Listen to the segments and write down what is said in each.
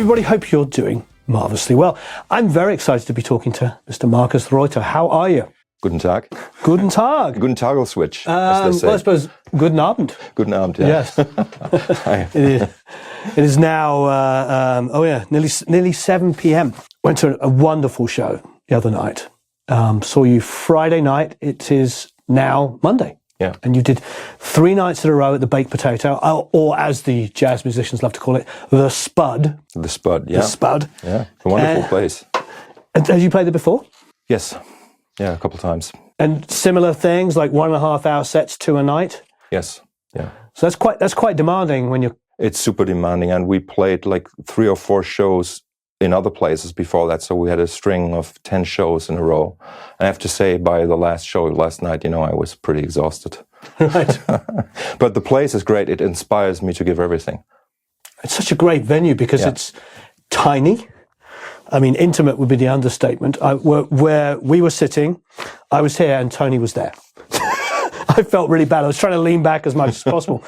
everybody, hope you're doing marvellously well. I'm very excited to be talking to Mr. Markus Reuter. How are you? Guten Tag. Guten Tag. Guten Tagel-switch, as they say. Well, I suppose guten Abend. Guten Abend, yeah. Yes. It is now, nearly 7 p.m. Went to a wonderful show the other night. Saw you Friday night. It is now Monday. Yeah. And you did 3 nights in a row at the Baked Potato, or as the jazz musicians love to call it, the Spud. The Spud, yeah. The Spud. Yeah, a wonderful place. Have you played there before? Yes. Yeah, a couple of times. And similar things, like 1.5 hour sets, 2 a night? Yes, yeah. So that's quite demanding when you're... It's super demanding, and we played like 3 or 4 shows in other places before that, so we had a string of 10 shows in a row. I have to say, by the last show last night, I was pretty exhausted. Right. But the place is great. It inspires me to give everything. It's such a great venue because it's tiny. I mean, intimate would be the understatement. Where we were sitting, I was here and Tony was there. I felt really bad. I was trying to lean back as much as possible.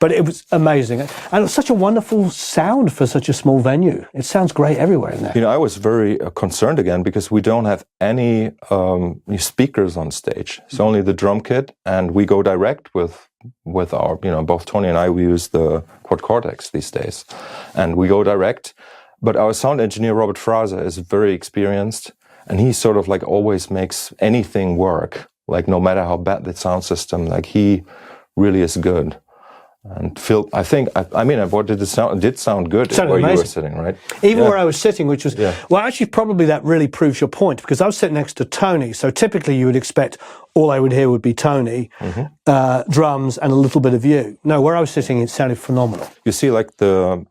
But it was amazing. And it was such a wonderful sound for such a small venue. It sounds great everywhere in there. I was very concerned again because we don't have any speakers on stage. It's only the drum kit, and we go direct with our, both Tony and I, we use the ProjeKCt these days. And we go direct. But our sound engineer, Robert Fraser, is very experienced. And he sort of like always makes anything work. Like no matter how bad the sound system, like he really is good. And Phil, I what did it sound? It did sound good where amazing. You were sitting, right? Even where I was sitting, which was, well, actually, probably that really proves your point, because I was sitting next to Tony. So typically you would expect all I would hear would be Tony, drums, and a little bit of you. No, where I was sitting, it sounded phenomenal. You see, like the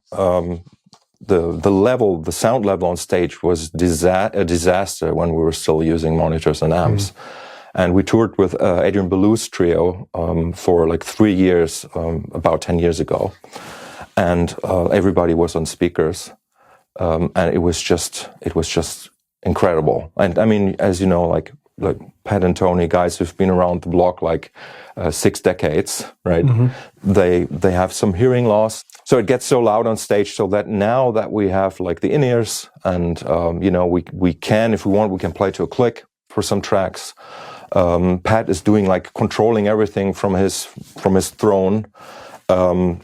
level, the sound level on stage was a disaster when we were still using monitors and amps. And we toured with Adrian Belew's trio for like 3 years, about 10 years ago. And everybody was on speakers. And it was just incredible. And I mean, as you know, like Pat and Tony, guys who've been around the block like 6 decades, right? They have some hearing loss. So it gets so loud on stage, so that now that we have like the in-ears and, we can, if we want, we can play to a click for some tracks. Pat is doing like controlling everything from his throne.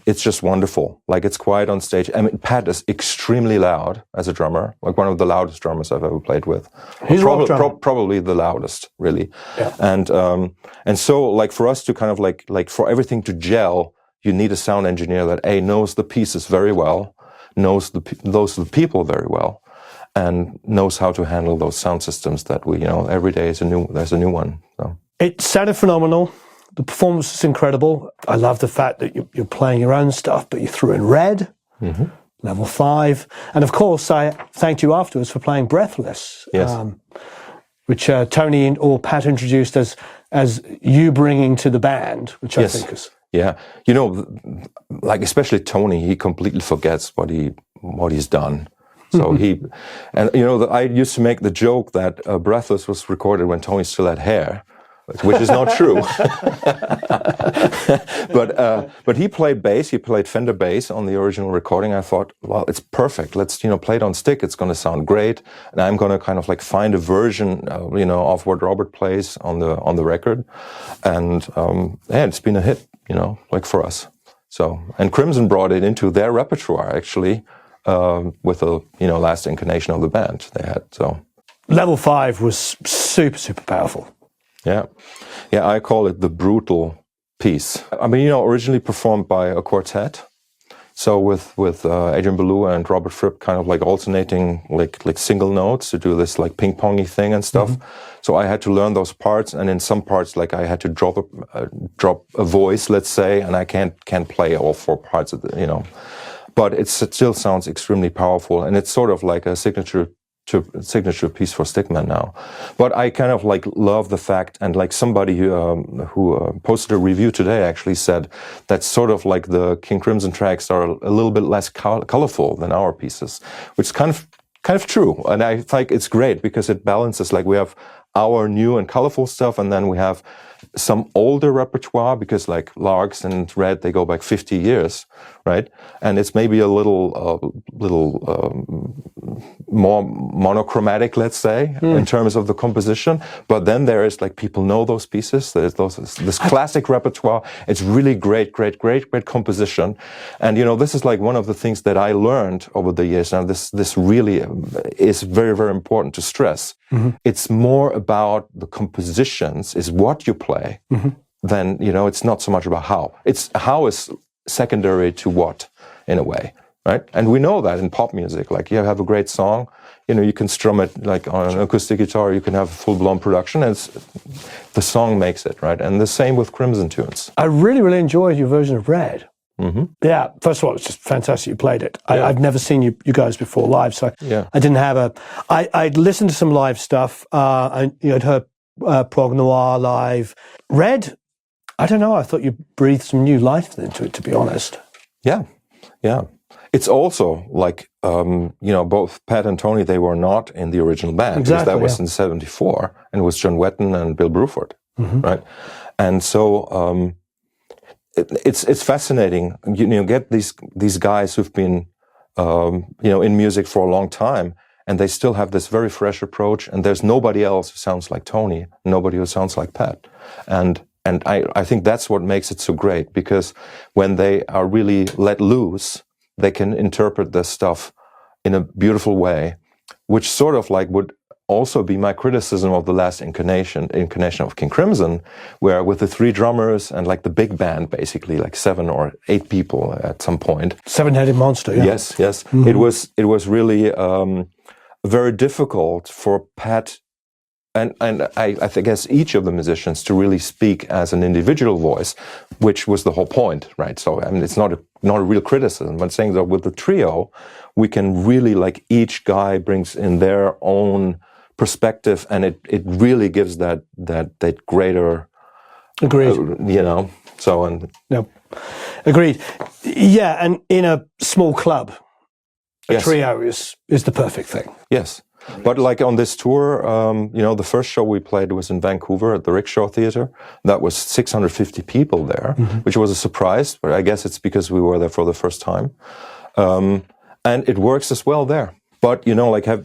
It's just wonderful. Like it's quiet on stage. I mean, Pat is extremely loud as a drummer, like one of the loudest drummers I've ever played with. He's probably the loudest, really. Yeah. And so like for us to kind of like for everything to gel, you need a sound engineer that knows the pieces very well, knows the people very well, and knows how to handle those sound systems that we, every day there's a new one. So. It sounded phenomenal. The performance was incredible. I love the fact that you're playing your own stuff, but you threw in Red, level 5. And of course, I thanked you afterwards for playing Breathless, which Tony or Pat introduced as you bringing to the band, which I think is... Yeah. Like especially Tony, he completely forgets what he's done. So I used to make the joke that Breathless was recorded when Tony still had hair, which is not true. But he played bass. He played Fender bass on the original recording. I thought, well, it's perfect. Let's play it on stick. It's going to sound great, and I'm going to kind of like find a version, of what Robert plays on the record, and it's been a hit, like for us. So, and Crimson brought it into their repertoire actually. With the last incarnation of the band they had. So level 5 was super, super powerful. Yeah, I call it the brutal piece. I mean, originally performed by a quartet. So with Adrian Belew and Robert Fripp kind of like alternating like single notes to do this like ping-pongy thing and stuff. So I had to learn those parts, and in some parts like I had to drop a voice, let's say, and I can't play all 4 parts of the, But it still sounds extremely powerful, and it's sort of like a signature piece for Stickman now. But I kind of like love the fact, and like somebody who posted a review today actually said that sort of like the King Crimson tracks are a little bit less colorful than our pieces, which is kind of true. And I think it's great because it balances, like we have our new and colorful stuff, and then we have some older repertoire, because like Larks and Red, they go back 50 years, right? And it's maybe a little more monochromatic, let's say, in terms of the composition. But then there is like, people know those pieces. There's this classic repertoire. It's really great composition. And, you know, this is like one of the things that I learned over the years. Now, this really is very, very important to stress. It's more about the compositions, is what you play, than, you know, it's not so much about how. It's how is secondary to what, in a way, right? And we know that in pop music, like, you have a great song, you know, you can strum it like on an acoustic guitar, you can have full-blown production, and the song makes it, right? And the same with Crimson tunes. I really enjoyed your version of Red. Yeah, first of all, it's just fantastic you played it. I've never seen you guys before live, so I didn't have I'd listened to some live stuff, and I'd heard Prog Noir live. Red, I don't know, I thought you breathed some new life into it, to be honest. Yeah. It's also like, you know, both Pat and Tony, they were not in the original band. Exactly, because that was in '74, and it was John Wetton and Bill Bruford, right? And so it's fascinating. You know, get these guys who've been, you know, in music for a long time, and they still have this very fresh approach, and there's nobody else who sounds like Tony, nobody who sounds like Pat. And I think that's what makes it so great, because when they are really let loose, they can interpret this stuff in a beautiful way, which sort of like would also be my criticism of the last incarnation of King Crimson, where with the 3 drummers and like the big band, basically like 7 or 8 people at some point. 7-headed monster, yeah. Yes. It was really very difficult for Pat and I guess each of the musicians to really speak as an individual voice, which was the whole point, right? So I mean, it's not a real criticism, but saying that with the trio, we can really, like, each guy brings in their own perspective, and it really gives that greater. Agreed. You know. So and. No. Agreed. Yeah, and in a small club, a trio is the perfect thing. Yes. But like on this tour, you know, the first show we played was in Vancouver at the Rickshaw Theatre. That was 650 people there, which was a surprise, but I guess it's because we were there for the first time. And it works as well there. But, you know, like, I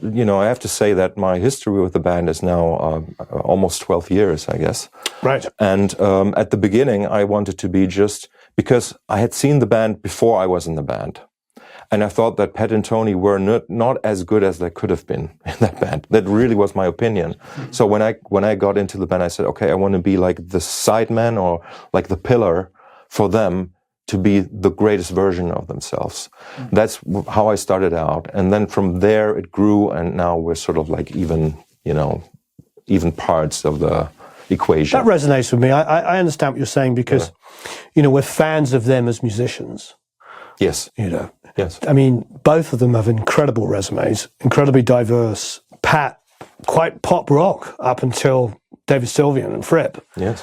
have to say that my history with the band is now almost 12 years, I guess. Right. And at the beginning, I wanted to be just, because I had seen the band before I was in the band. And I thought that Pat and Tony were not as good as they could have been in that band. That really was my opinion. So when I got into the band, I said, okay, I want to be like the sideman or like the pillar for them to be the greatest version of themselves. That's how I started out. And then from there it grew, and now we're sort of like even parts of the equation. That resonates with me. I understand what you're saying, because, you know, we're fans of them as musicians. Yes. You know. Yes. I mean, both of them have incredible resumes, incredibly diverse. Pat, quite pop rock up until David Sylvian and Fripp. Yes.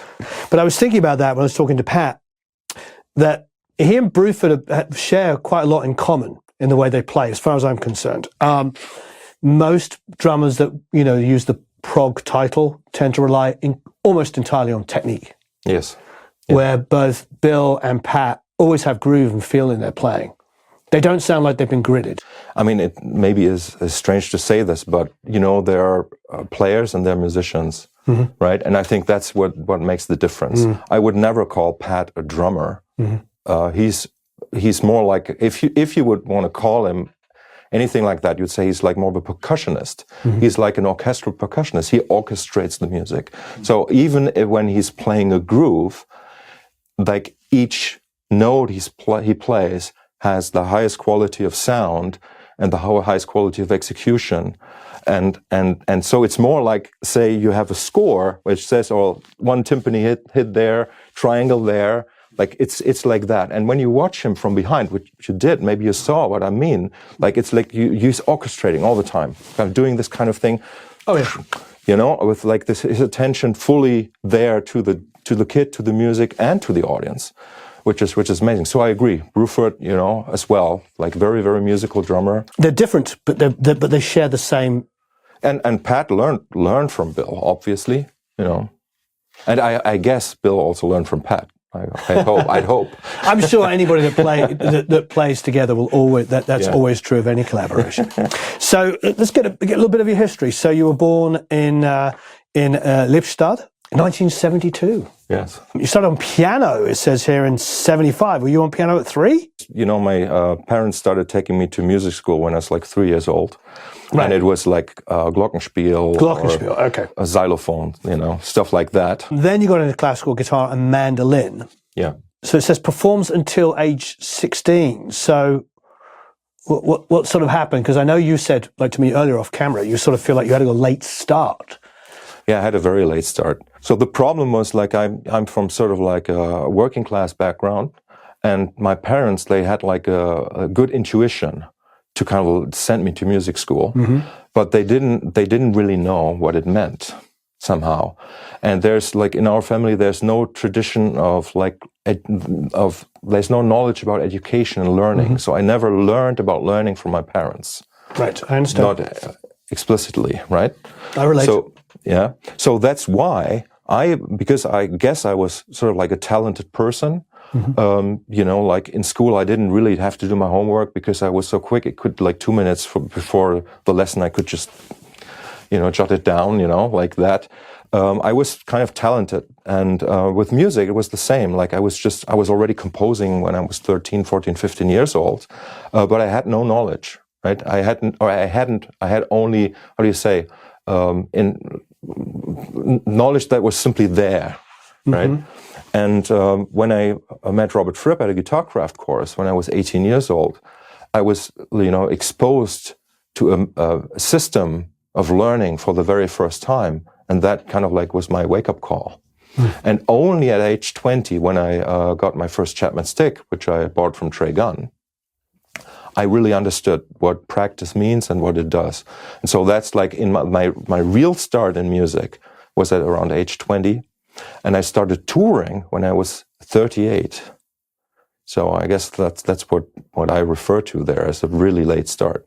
But I was thinking about that when I was talking to Pat, that he and Bruford share quite a lot in common in the way they play, as far as I'm concerned. Most drummers that, you know, use the prog title tend to rely almost entirely on technique. Yes. Where both Bill and Pat always have groove and feel in their playing. They don't sound like they've been gridded. I mean, it maybe is strange to say this, but, you know, there are players and they're musicians, right? And I think that's what makes the difference. I would never call Pat a drummer. He's more like, if you would want to call him anything like that, you'd say he's like more of a percussionist. He's like an orchestral percussionist. He orchestrates the music. So even when he's playing a groove, like each note he plays has the highest quality of sound and the highest quality of execution. And so it's more like, say you have a score which says, oh, one timpani hit there, triangle there, like it's like that. And when you watch him from behind, which you did, maybe you saw what I mean, like it's like he's orchestrating all the time, kind of doing this kind of thing. Oh yeah. You know, with like this, his attention fully there to the kid, to the music, and to the audience. Which is amazing. So I agree. Bruford, you know, as well, like very, very musical drummer. They're different, but they share the same. And Pat learned from Bill, obviously, you know, and I guess Bill also learned from Pat. I'd hope. I'm sure anybody that plays together will always that's always true of any collaboration. So let's get a little bit of your history. So you were born in Lippstadt, 1972. Yes. You started on piano. It says here in 75. Were you on piano at 3? You know, my parents started taking me to music school when I was like 3 years old. Right. And it was like Glockenspiel, okay, a xylophone, you know, stuff like that. Then you got into classical guitar and mandolin. Yeah. So it says performs until age 16. So what sort of happened? Because I know you said, like to me earlier off camera, you sort of feel like you had a late start. Yeah, I had a very late start. So the problem was like I'm from sort of like a working class background, and my parents, they had like a good intuition to kind of send me to music school, but they didn't really know what it meant somehow. And there's like in our family, there's no tradition of like there's no knowledge about education and learning. So I never learned about learning from my parents. Right, I understand. Not explicitly, right? I relate. So yeah, so that's why because I guess I was sort of like a talented person. You know, like in school, I didn't really have to do my homework because I was so quick. It could like 2 minutes before the lesson, I could just, you know, jot it down, you know, like that. I was kind of talented. And with music, it was the same. Like I was already composing when I was 13, 14, 15 years old. But I had no knowledge, right? I had only, how do you say, in knowledge that was simply there, right? And when I met Robert Fripp at a guitar craft course when I was 18 years old, I was, you know, exposed to a system of learning for the very first time. And that kind of like was my wake-up call. And only at age 20, when I got my first Chapman stick, which I bought from Trey Gunn, I really understood what practice means and what it does. And so that's like in my real start in music was at around age 20. And I started touring when I was 38. So I guess that's what I refer to there as a really late start.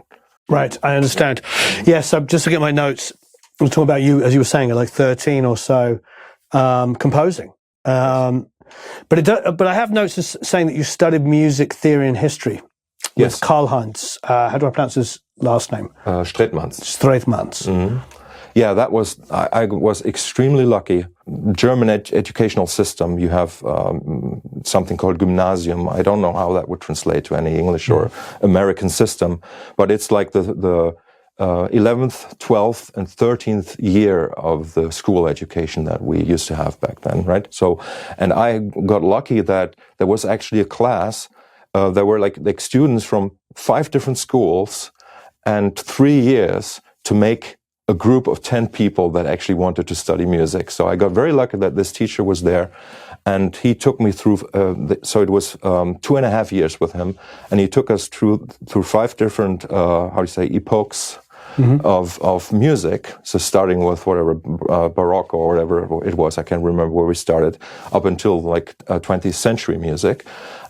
Right, I understand. Yes, so just looking at my notes, we're talking about you, as you were saying, at like 13 or so, composing. But I have notes saying that you studied music theory and history with Karl-Heinz. How do I pronounce his last name? Streitmans. Streitmans. Yeah, I was extremely lucky. German educational system, you have something called Gymnasium. I don't know how that would translate to any English or American system, but it's like the 11th, 12th, and 13th year of the school education that we used to have back then, right? So, and I got lucky that there was actually a class. There were like students from 5 different schools and 3 years to make a group of 10 people that actually wanted to study music. So I got very lucky that this teacher was there, and he took me through, so it was 2.5 years with him, and he took us through 5 different, epochs of music. So starting with whatever, Baroque or whatever it was, I can't remember where we started, up until like 20th century music.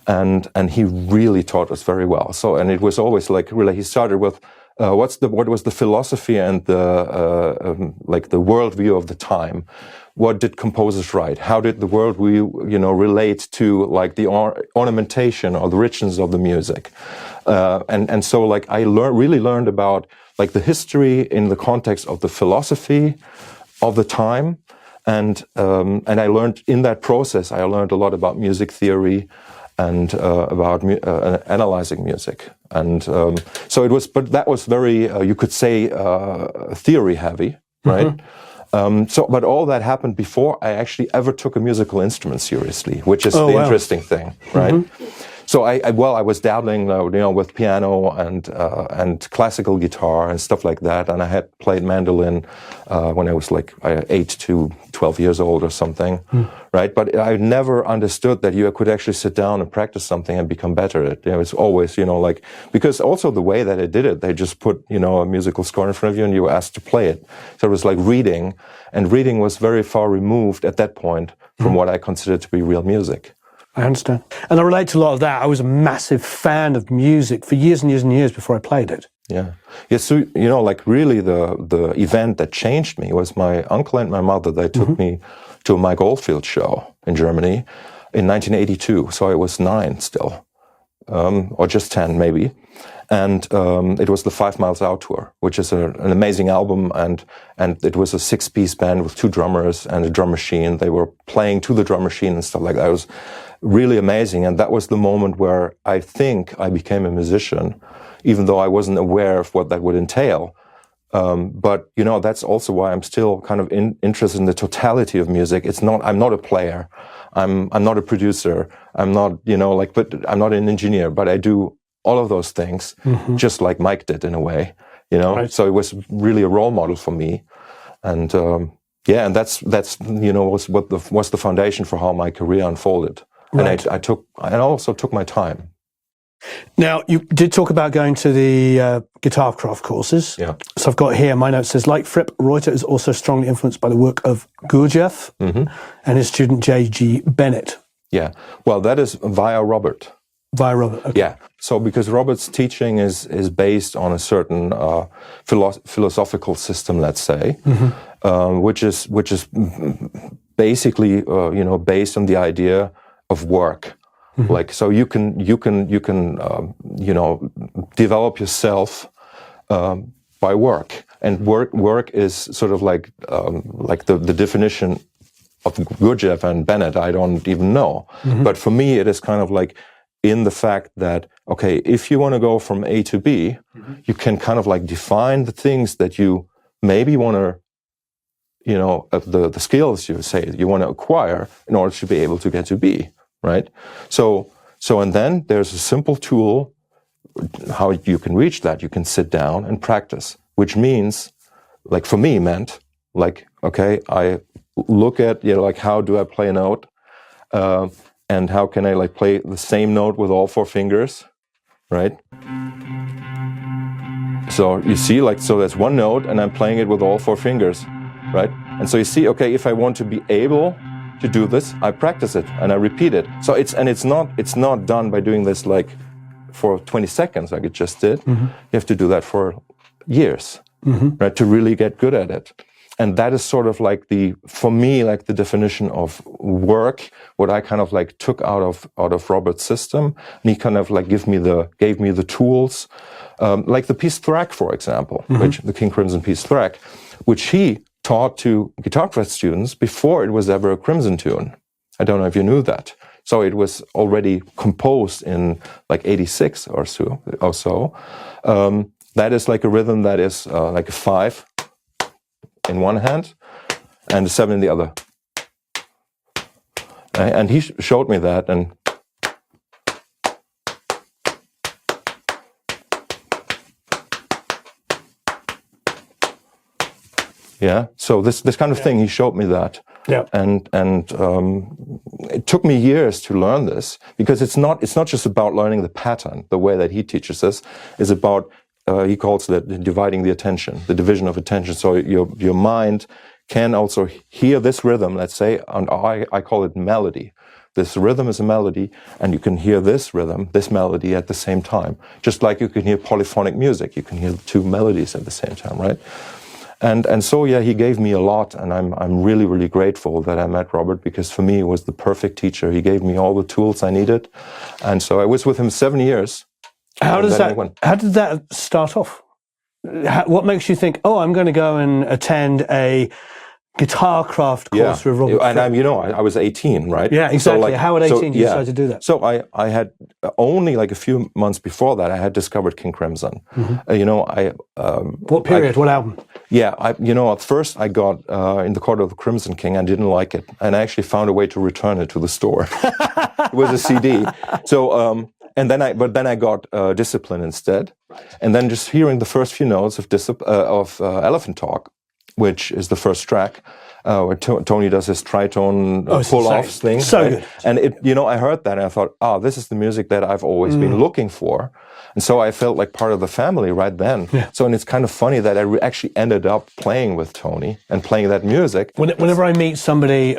And he really taught us very well. So, and it was always like, really, he started with, what was the philosophy and the like the worldview of the time? What did composers write? How did the worldview, relate to like the ornamentation or the richness of the music? And so like I really learned about like the history in the context of the philosophy of the time, and I learned in that process. I learned a lot about music theory and about analyzing music. And so it was, but that was very, you could say, theory heavy, right? But all that happened before I actually ever took a musical instrument seriously, which is interesting thing, right? So I was dabbling, with piano and classical guitar and stuff like that, and I had played mandolin when I was like 8 to 12 years old or something, right? But I never understood that you could actually sit down and practice something and become better at it. It's always, because also the way that I did it, they just put, a musical score in front of you and you were asked to play it. So it was like reading, and reading was very far removed at that point from what I considered to be real music. I understand. And I relate to a lot of that. I was a massive fan of music for years and years and years before I played it. Yeah. Yeah. So, like really the event that changed me was my uncle and my mother. They took me to a Mike Oldfield show in Germany. in 1982. So I was 9 still, or just 10 maybe. And it was the 5 Miles Out tour, which is an amazing album. And it was a 6-piece band with 2 drummers and a drum machine. They were playing to the drum machine and stuff like that. It was really amazing. And that was the moment where I think I became a musician, even though I wasn't aware of what that would entail. But, you know, that's also why I'm still kind of interested in the totality of music. I'm not a player. I'm not a producer. I'm not, you know, but I'm not an engineer, but I do all of those things, just like Mike did in a way, you know. Right. So it was really a role model for me, and and that's you know was the foundation for how my career unfolded. Right. And I also took my time. Now, you did talk about going to the Guitarcraft courses. Yeah. So I've got here, my note says, like Fripp, Reuter is also strongly influenced by the work of Gurdjieff and his student J.G. Bennett. Yeah. Well, that is via Robert. Via Robert, okay. Yeah. So because Robert's teaching is based on a certain philosophical system, let's say, which is basically you know, based on the idea of work. Like, so you can you know, develop yourself by work, and work is sort of like the definition of Gurdjieff and Bennett. I don't even know, but for me it is kind of like in the fact that, okay, if you want to go from A to B, you can kind of like define the things that you maybe want to, you know, the skills you say you want to acquire in order to be able to get to B, right? So and then there's a simple tool how you can reach that. You can sit down and practice, which means, like for me meant, like, okay, I look at, you know, like how do I play a note? And how can I like play the same note with all 4 fingers, right? So you see, like, so that's one note and I'm playing it with all 4 fingers, right? And so you see, okay, if I want to be able to do this, I practice it and I repeat it. So it's not done by doing this like for 20 seconds like it just did. You have to do that for years, right? To really get good at it. And that is sort of like for me, like the definition of work, what I kind of like took out of Robert's system. And he kind of like gave me the tools, like the piece Thrack, for example, which the King Crimson piece Thrack, which he taught to Guitarcraft students before it was ever a Crimson tune. I don't know if you knew that. So it was already composed in like 86 or so. That is like a rhythm that is like a 5 in one hand and a 7 in the other. And he showed me that, and yeah, so this kind of thing, he showed me that. Yeah. And it took me years to learn this, because it's not just about learning the pattern, the way that he teaches us. It's about he calls it dividing the attention, the division of attention. So your mind can also hear this rhythm, let's say, and I call it melody. This rhythm is a melody, and you can hear this rhythm, this melody at the same time. Just like you can hear polyphonic music, you can hear 2 melodies at the same time, right? And so yeah, he gave me a lot, and I'm really, really grateful that I met Robert, because for me he was the perfect teacher. He gave me all the tools I needed, and so I was with him 7 years. How did that start off? What makes you think, oh, I'm going to go and attend a Guitarcraft course with Robert? And I was 18, right? Yeah, exactly. So how at 18 did you decide to do that? So I had only like a few months before that, I had discovered King Crimson. What period? What album? Yeah, at first I got In the Court of the Crimson King. I didn't like it, and I actually found a way to return it to the store. It was a CD. So. And then I got Discipline instead, and then just hearing the first few notes of Elephant Talk, which is the first track, where Tony does his tritone pull-offs thing. So right? good. And I heard that and I thought, this is the music that I've always been looking for. And so I felt like part of the family right then. Yeah. So, and it's kind of funny that I actually ended up playing with Tony and playing that music. Whenever I meet somebody,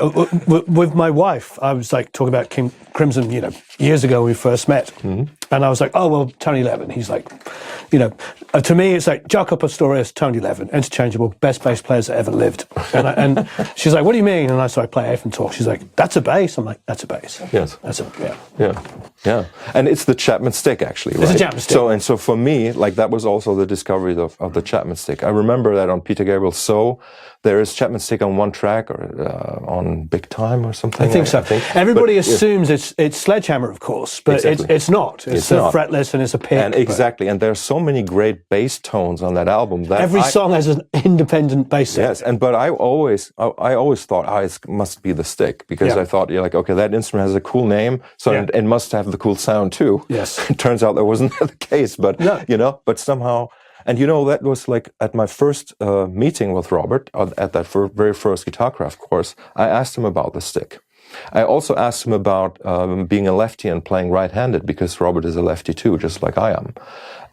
with my wife, I was like talking about King Crimson, years ago when we first met. Mm-hmm. And I was like, oh, well, Tony Levin. He's like, to me, it's like Jaco Pastorius, Tony Levin, interchangeable, best bass players that ever lived. And she's like, what do you mean? And I play Eiffel Talk. She's like, that's a bass. I'm like, that's a bass. Yes. Yeah. And it's the Chapman stick, actually, right? It's a Chapman stick. So for me, like, that was also the discovery of the Chapman stick. I remember that on Peter Gabriel's So, there is Chapman stick on one track, or on Big Time or something. I think so. Everybody assumes it's Sledgehammer, of course, but exactly. It's not. It's not. Fretless and it's a pick. And exactly. And there's so many great bass tones on that album. That every song has an independent bass set. Yes, but I always thought, it must be the stick, because I thought, you're like, okay, that instrument has a cool name, so it must have the cool sound too. Yes. It turns out that wasn't the case, but but somehow. And that was like at my first meeting with Robert at that very first GuitarCraft course. I asked him about the stick. I also asked him about being a lefty and playing right-handed, because Robert is a lefty too, just like I am.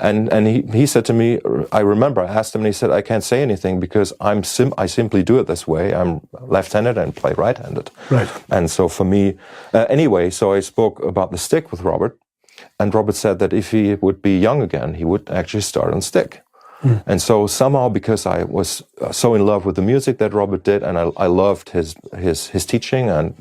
And he said to me, I remember I asked him, and he said, I can't say anything because I simply do it this way. I'm left-handed and play right-handed. Right. And so for me, anyway, so I spoke about the stick with Robert. And Robert said that if he would be young again, he would actually start on stick. Mm. And so somehow, because I was so in love with the music that Robert did, and I loved his teaching, and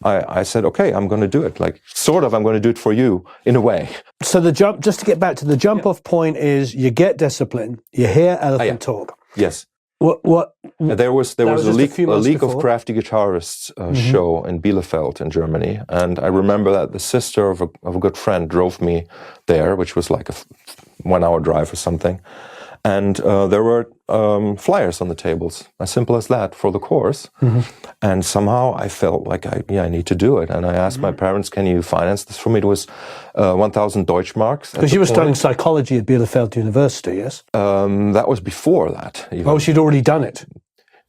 I said, okay, I'm going to do it. Like, sort of, I'm going to do it for you in a way. So the jump, just to get back to the jump-off point, is you get discipline, you hear Elephant Talk. Yes. What? There was a League of Crafty Guitarists show in Bielefeld in Germany, and I remember that the sister of a good friend drove me there, which was like a 1 hour drive or something, and there were flyers on the tables, as simple as that, for the course. Mm-hmm. And somehow I felt like I need to do it, and I asked my parents, can you finance this for me? It was 1,000 Deutschmarks. Because you were studying psychology at Bielefeld University, yes? That was before that. Even. Oh, she'd already done it.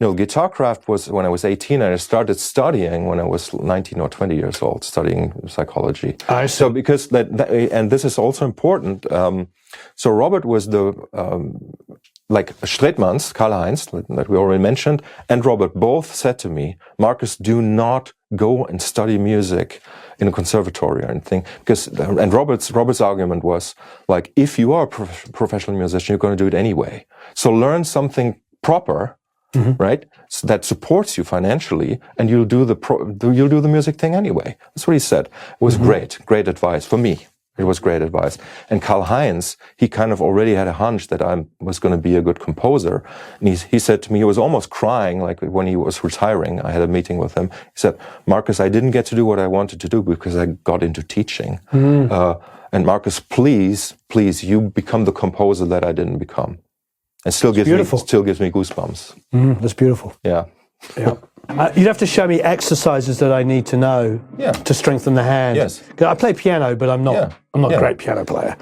No, GuitarCraft was when I was 18, and I started studying when I was 19 or 20 years old, studying psychology. I see. So because and this is also important. So Robert was the like Stretmans, Karl-Heinz, that we already mentioned, and Robert both said to me, Markus, do not go and study music in a conservatory or anything, and Robert's argument was like, if you are a professional musician, you're going to do it anyway. So learn something proper. Mm-hmm. Right, so that supports you financially, and you'll do the music thing anyway. That's what he said. It was great advice for me. It was great advice. And Karl-Heinz, he kind of already had a hunch that I was going to be a good composer. And he said to me, he was almost crying, like when he was retiring. I had a meeting with him. He said, Markus, I didn't get to do what I wanted to do because I got into teaching. Mm. And Markus, please, you become the composer that I didn't become. It still gives me goosebumps. That's beautiful. Yeah. Yeah. You'd have to show me exercises that I need to know to strengthen the hand. Yes. I play piano, but I'm not a great piano player.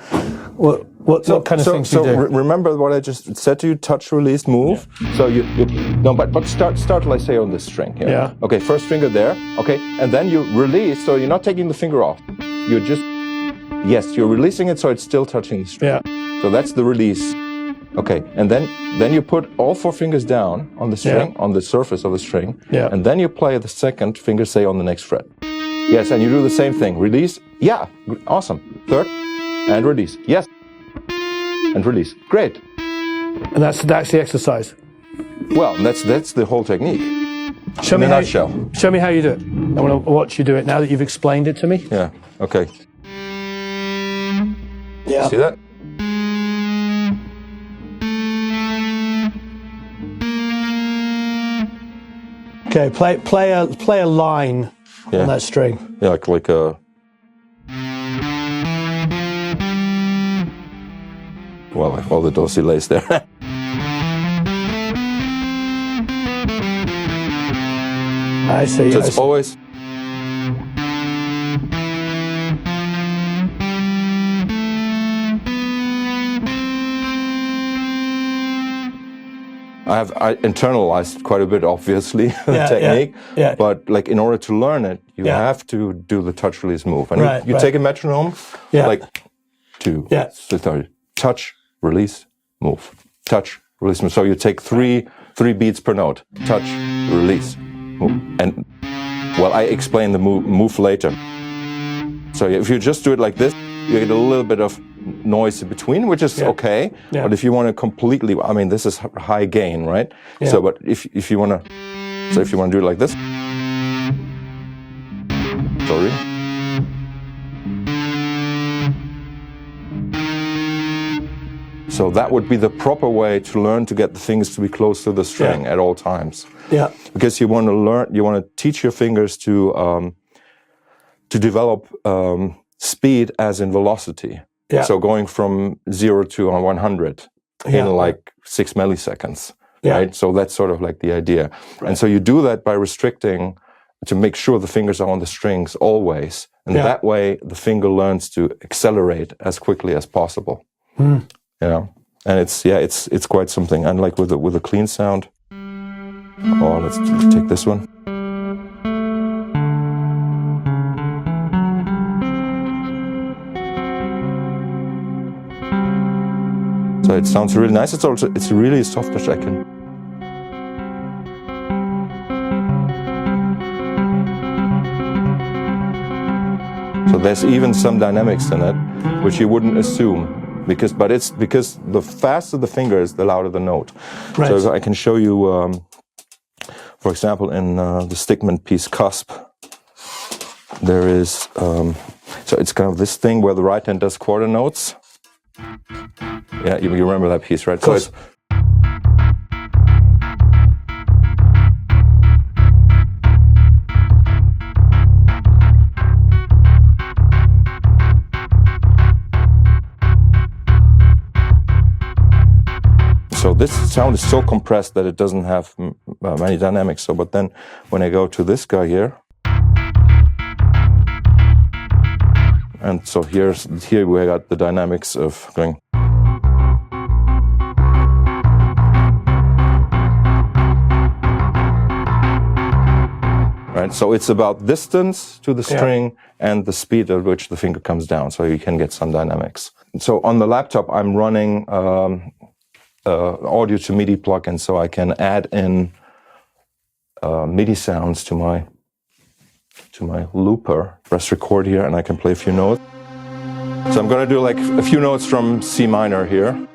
What kind of things do you do? Remember what I just said to you: touch, release, move. Yeah. So but start like say on this string here. Yeah. Okay, first finger there. Okay, and then you release. So you're not taking the finger off. You're releasing it, so it's still touching the string. Yeah. So that's the release. Okay, and then you put all 4 fingers down on the string, on the surface of the string, and then you play the second finger, say, on the next fret. Yes, and you do the same thing. Release, awesome. Third, and release, yes, and release, great. And that's the exercise. Well, that's the whole technique. Show me how you do it. I want to watch you do it now that you've explained it to me. Yeah. Okay. Yeah. See that? Okay, play a line on that string. Yeah, like a. Well, like all the dulce lays there. I see. So it's always. I internalized quite a bit, obviously, the technique. Yeah. But like in order to learn it, you have to do the touch, release, move. And you take a metronome, like 2, 3, touch, release, move. Touch, release, move. So you take three beats per note. Touch, release, move. And well, I explain the move later. So if you just do it like this, you get a little bit of noise in between, which is okay. Yeah. But if you want to completely, I mean, this is high gain, right? Yeah. So, but if you want to, so if you want to do it like this, sorry. So that would be the proper way to learn to get the fingers to be close to the string at all times. Yeah. Because you want to learn, you want to teach your fingers to develop speed as in velocity. Yeah. So going from 0 to 100 in like 6 milliseconds, right? So that's sort of like the idea. Right. And so you do that by restricting to make sure the fingers are on the strings always. And that way the finger learns to accelerate as quickly as possible. You know, and it's quite something. And like with a clean sound. Oh, let's take this one. So it sounds really nice. It's really soft pitch. I can. So there's even some dynamics in it, which you wouldn't assume, because the faster the finger is, the louder the note. Right. So I can show you, for example, in the Stickman piece Cusp, there is so it's kind of this thing where the right hand does quarter notes. Yeah, you remember that piece, right? So it's, so this sound is so compressed that it doesn't have many dynamics. So, but then when I go to this guy here, and so here we got the dynamics of going. Right, so it's about distance to the string and the speed at which the finger comes down, so you can get some dynamics. So on the laptop, I'm running audio to MIDI plugin, so I can add in MIDI sounds to my looper. Press record here, and I can play a few notes. So I'm going to do like a few notes from C minor here.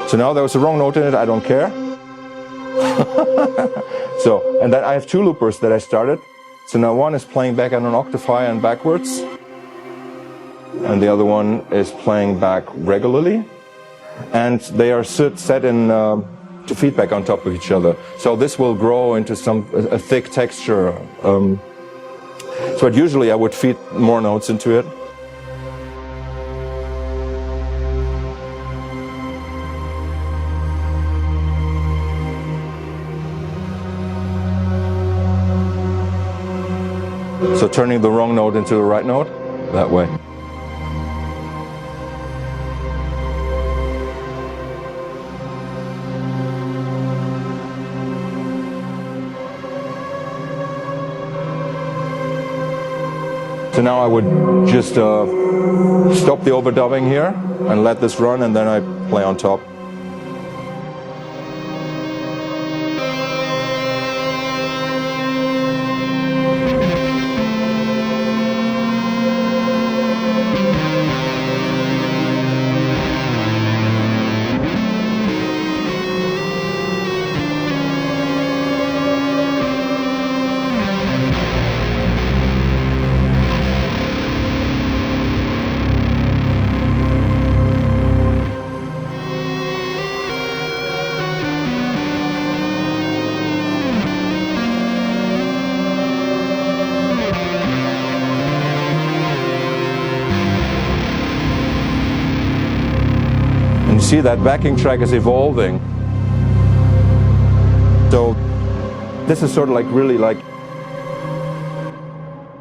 So now there was a wrong note in it, I don't care. So, and then I have two loopers that I started. So now one is playing back on an octave high and backwards. And the other one is playing back regularly. And they are set in to feedback on top of each other. So this will grow into a thick texture. So usually I would feed more notes into it. So turning the wrong note into the right note, that way. So now I would just stop the overdubbing here and let this run, and then I play on top. See, that backing track is evolving. So this is sort of like really like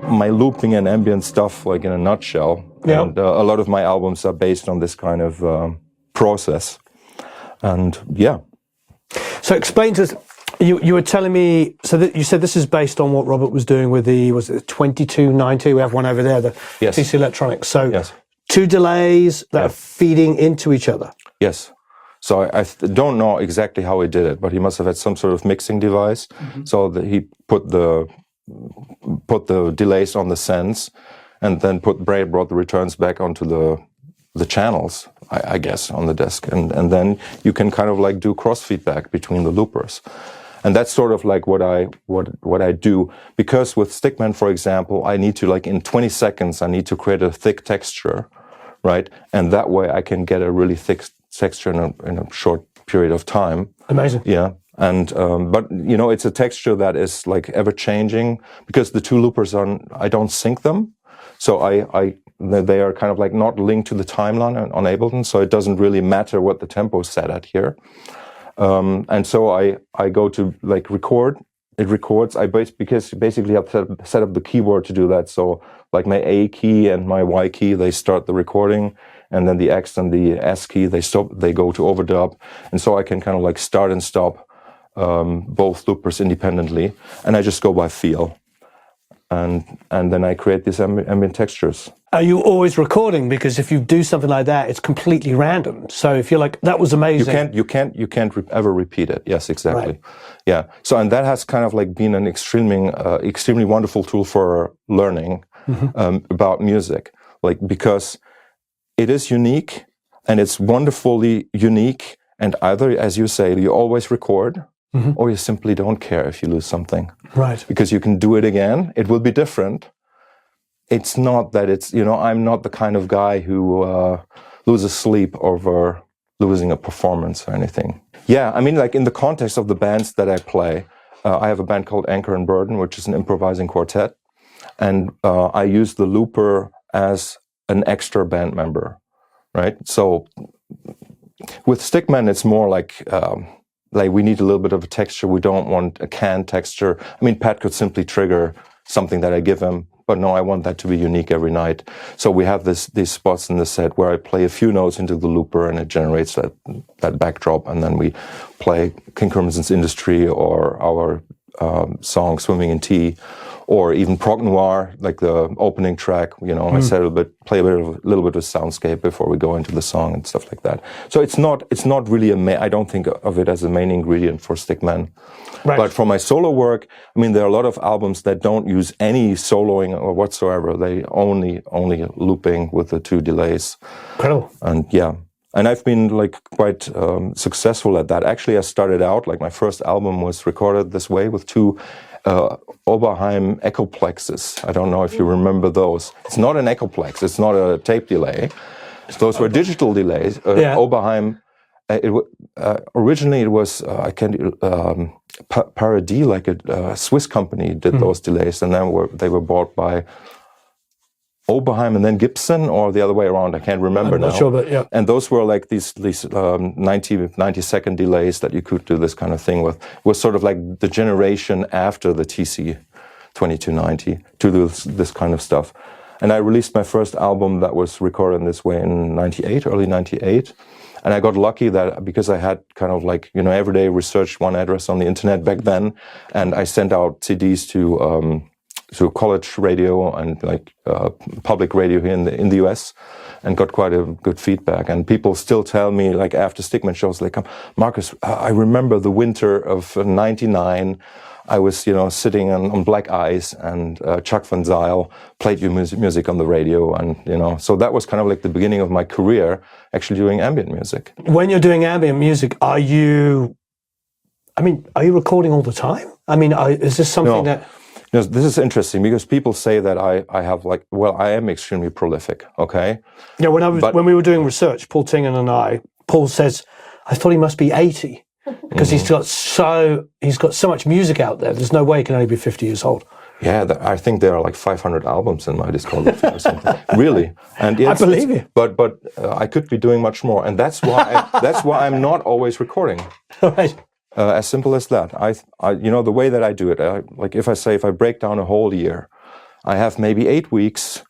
my looping and ambient stuff, like in a nutshell. Yeah. And a lot of my albums are based on this kind of process. And yeah. So explain to us, you were telling me, so that you said this is based on what Robert was doing with was it 2290? We have one over there, the PC Electronics. So two delays that are feeding into each other. Yes. So I don't know exactly how he did it, but he must have had some sort of mixing device. So that he put the delays on the sends, and then brought the returns back onto the channels, I guess, on the desk, and then you can kind of like do cross feedback between the loopers. And that's sort of like what I do, because with Stickman, for example, I need to, like, in 20 seconds I need to create a thick texture, right? And that way I can get a really thick texture in a short period of time. Amazing. Yeah. And but you know, it's a texture that is like ever changing, because the two loopers I don't sync them, so they are kind of like not linked to the timeline on Ableton, so it doesn't really matter what the tempo is set at here. And so I go to like record. It records. Because basically I've set up the keyboard to do that. So like my A key and my Y key, they start the recording, and then the X and the S key, they stop. They go to overdub, and so I can kind of like start and stop both loopers independently, and I just go by feel, and then I create these ambient textures. Are you always recording? Because if you do something like that, it's completely random. So if you're like, that was amazing. You can't ever repeat it. Yes, exactly. Right. Yeah. So, and that has kind of like been an extremely wonderful tool for learning about music, like, because it is unique and it's wonderfully unique. And either, as you say, you always record, or you simply don't care if you lose something. Right. Because you can do it again. It will be different. It's not that it's, you know, I'm not the kind of guy who loses sleep over losing a performance or anything. Yeah, I mean, like in the context of the bands that I play, I have a band called Anchor and Burden, which is an improvising quartet. And I use the looper as an extra band member, right? So with Stickman, it's more like we need a little bit of a texture. We don't want a canned texture. I mean, Pat could simply trigger something that I give him, but no, I want that to be unique every night. So we have these spots in the set where I play a few notes into the looper and it generates that backdrop, and then we play King Crimson's Industry or our song Swimming in Tea, or even Prog Noir, like the opening track. You know, I play a little bit of soundscape before we go into the song and stuff like that. So it's not really I don't think of it as a main ingredient for Stickman. Right. But for my solo work, I mean, there are a lot of albums that don't use any soloing or whatsoever. They only looping with the two delays. Incredible. And yeah. And I've been like quite successful at that. Actually, I started out, like my first album was recorded this way with two Oberheim Echoplexes. I don't know if you remember those. It's not an Echoplex. It's not a tape delay. Those were digital delays. Oberheim. Originally, it was Paradis, like a Swiss company, did those delays, and then they were bought by Oberheim and then Gibson, or the other way around. I can't remember now. I'm not sure, but yeah. And those were like these 90-second delays that you could do this kind of thing with. It was sort of like the generation after the TC 2290 to do this kind of stuff. And I released my first album that was recorded in this way in early 98. And I got lucky that because I had kind of like, you know, every day researched one address on the internet back then, and I sent out CDs to college radio and like public radio here in the US, and got quite a good feedback. And people still tell me, like after Stickman shows, like, Markus, I remember the winter of '99. I was, you know, sitting on black ice, and Chuck Van Zyl played your music on the radio, and you know, so that was kind of like the beginning of my career, actually doing ambient music. When you're doing ambient music, are you recording all the time? I mean, is this something that? You know, this is interesting because people say that I have like, well, I am extremely prolific. Okay. Yeah. When we were doing research, Paul Tingen and Paul says, I thought he must be 80 because he's got so much music out there. There's no way he can only be 50 years old. Yeah, I think there are like 500 albums in my discography or something. Really, and I believe you. But I could be doing much more, and that's why I'm not always recording. Right. As simple as that. I you know, the way that I do it, like if I break down a whole year, I have maybe 8 weeks,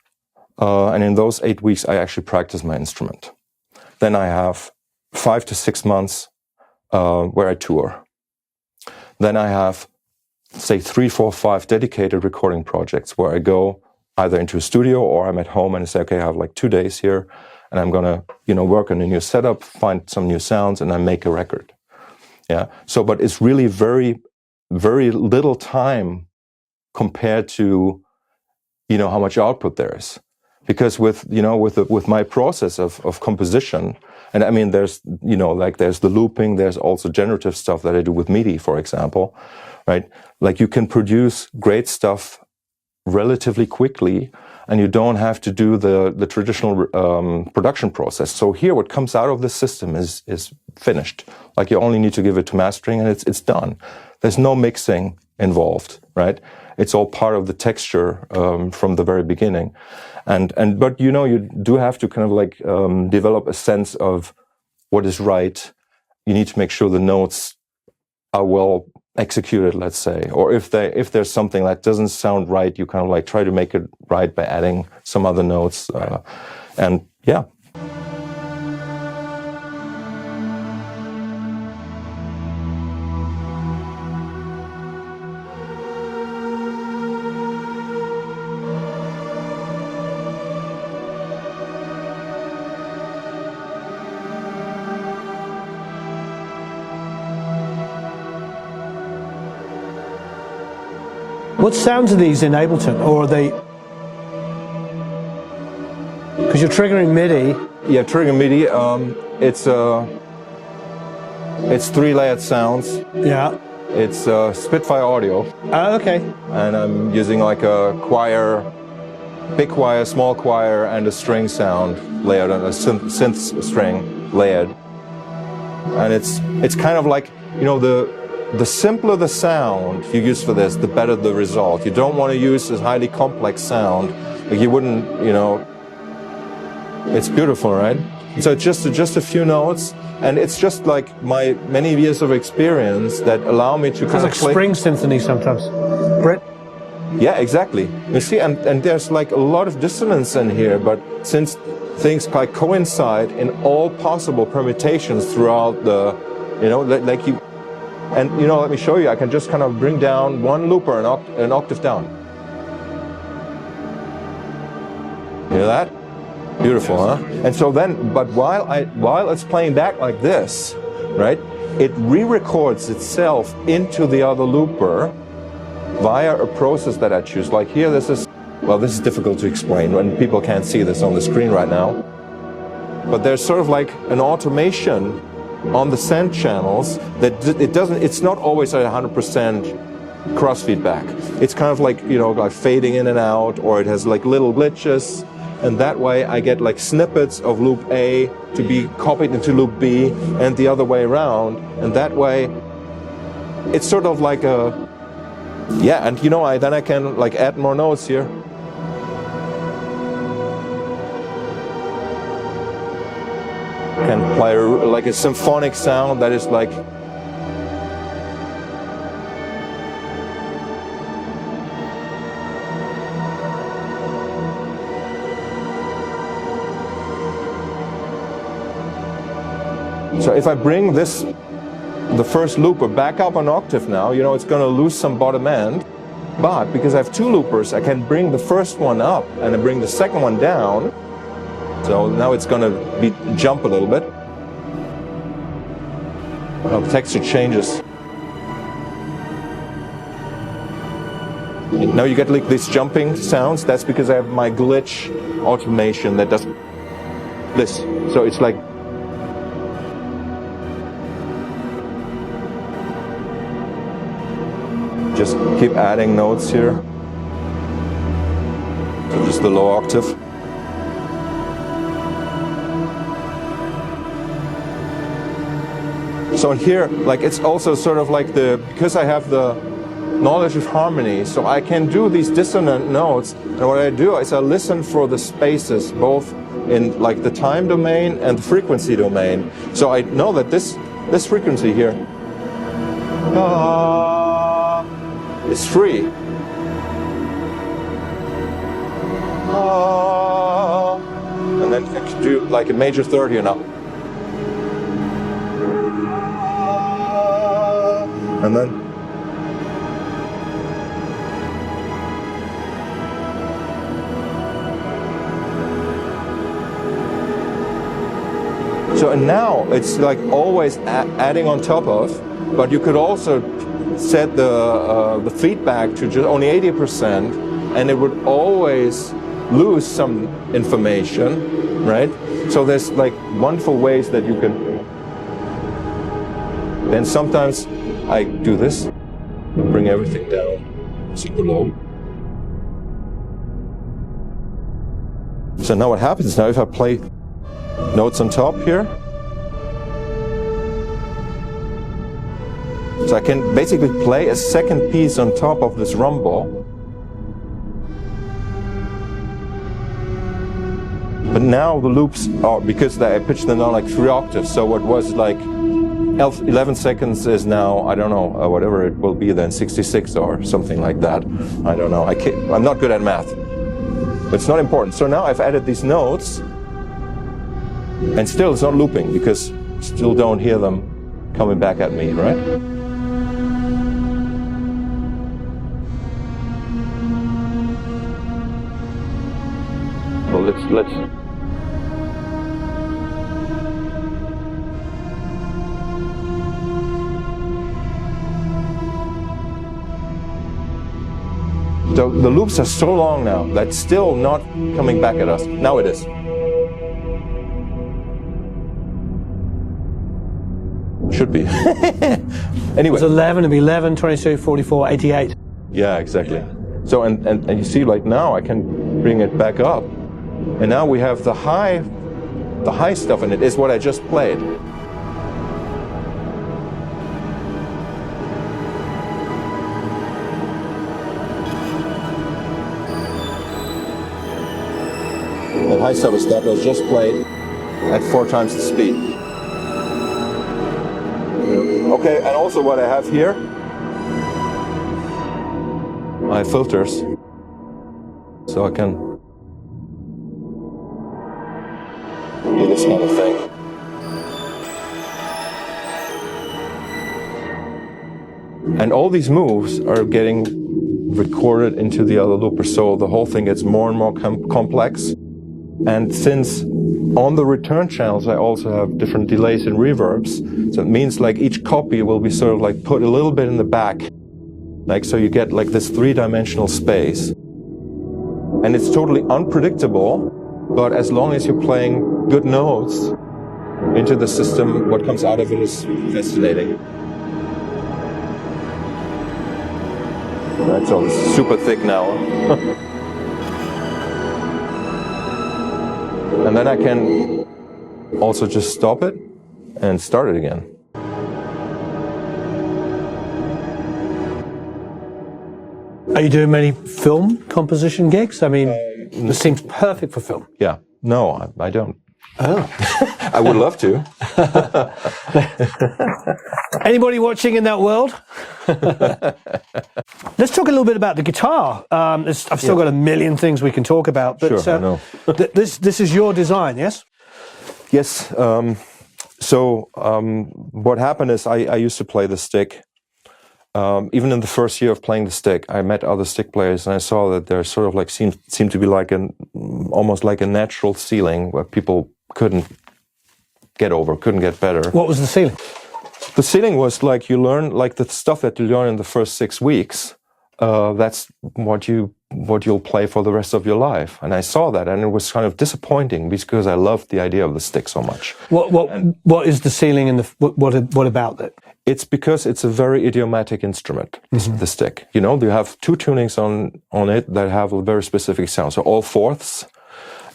and in those 8 weeks, I actually practice my instrument. Then I have 5 to 6 months where I tour. Then I have, say, 3, 4, 5 dedicated recording projects where I go either into a studio or I'm at home and I say, okay, I have like 2 days here, and I'm gonna, work on a new setup, find some new sounds, and then make a record. Yeah. So, but it's really very, very little time compared to, how much output there is. Because with my process of composition, and I mean, there's the looping, there's also generative stuff that I do with MIDI, for example, right? Like you can produce great stuff relatively quickly, and you don't have to do the traditional production process. So here, what comes out of the system is finished. Like you only need to give it to mastering, and it's done. There's no mixing involved, right? It's all part of the texture from the very beginning, but you do have to kind of develop a sense of what is right. You need to make sure the notes are well executed, let's say, or if there's something that doesn't sound right, you kind of try to make it right by adding some other notes, and yeah. What sounds are these in Ableton, or are they? Because you're triggering MIDI. Yeah, triggering MIDI. It's 3-layered sounds. Yeah. It's Spitfire audio. Oh, okay. And I'm using like a choir, big choir, small choir, and a string sound layered on a synth string layered. And it's kind of like, the simpler the sound you use for this, the better the result. You don't want to use this highly complex sound. Like you wouldn't, it's beautiful, right? So it's just a few notes, and it's just like my many years of experience that allow me to kind of play. Spring symphony sometimes. Brett? Yeah, exactly. You see, and there's like a lot of dissonance in here, but since things coincide in all possible permutations throughout the, let me show you, I can just kind of bring down one looper an octave down. Hear that? Beautiful, huh? And so then, but while it's playing back like this, right, it re-records itself into the other looper via a process that I choose. Like here, this is difficult to explain when people can't see this on the screen right now. But there's sort of like an automation on the send channels that it's not always at 100% cross feedback. It's kind of like, like fading in and out, or it has like little glitches, and that way I get like snippets of loop A to be copied into loop B and the other way around, and that way it's sort of like a, yeah, and then I can like add more notes here. Can play like a symphonic sound that is like, so if I bring the first looper back up an octave now, it's going to lose some bottom end, but because I have two loopers, I can bring the first one up and I bring the second one down. So now it's going to jump a little bit. Now the texture changes. Now you get like these jumping sounds. That's because I have my glitch automation that does this. So it's like, just keep adding notes here. So just the low octave. So here, like it's also sort of like because I have the knowledge of harmony, so I can do these dissonant notes, and what I do is I listen for the spaces, both in like the time domain and the frequency domain. So I know that this frequency here is free. And then I can do like a major third here now. And then So and now it's like always adding on top of, but you could also set the feedback to just only 80%, and it would always lose some information, right? So there's like wonderful ways that you can. Then sometimes I do this, bring everything down super low. So now what happens now if I play notes on top here? So I can basically play a second piece on top of this rumble. But now the loops are, because I pitched them down like 3 octaves, so what was like 11 seconds is now, I don't know, whatever it will be then, 66 or something like that. I don't know, I'm not good at math. But it's not important. So now I've added these notes, and still it's not looping, because still don't hear them coming back at me, right? Well, let's So the loops are so long now that's still not coming back at us. Now it is. Should be. Anyway. It's 11, it'll be 11, 22, 44, 88. Yeah, exactly. So, and you see, like now I can bring it back up. And now we have the high stuff in it is what I just played. That high stuff is that was just played at 4 times the speed. Okay, and also what I have here, I have filters, so I can do this kind of thing. And all these moves are getting recorded into the other looper, so the whole thing gets more and more complex. And since on the return channels I also have different delays and reverbs, so it means like each copy will be sort of like put a little bit in the back, like so you get like this 3-dimensional space. And it's totally unpredictable, but as long as you're playing good notes into the system, what comes out of it is fascinating. Right, so it's super thick now. And then I can also just stop it and start it again. Are you doing many film composition gigs? I mean, this seems perfect for film. Yeah, no, I don't. Oh. I would love to. Anybody watching in that world? Let's talk a little bit about the guitar. I've still got a million things we can talk about, but sure, I know. this is your design, yes? Yes. What happened is I used to play the stick. Even in the first year of playing the stick, I met other stick players, and I saw that there sort of like seemed to be like almost like a natural ceiling where people couldn't get over, couldn't get better. What was the ceiling? The ceiling was like you learn like the stuff that you learn in the first 6 weeks. That's what you'll play for the rest of your life. And I saw that, and it was kind of disappointing because I loved the idea of the stick so much. What is the ceiling and what about it? It's because it's a very idiomatic instrument, the stick. You know, you have 2 tunings on it that have a very specific sound. So all fourths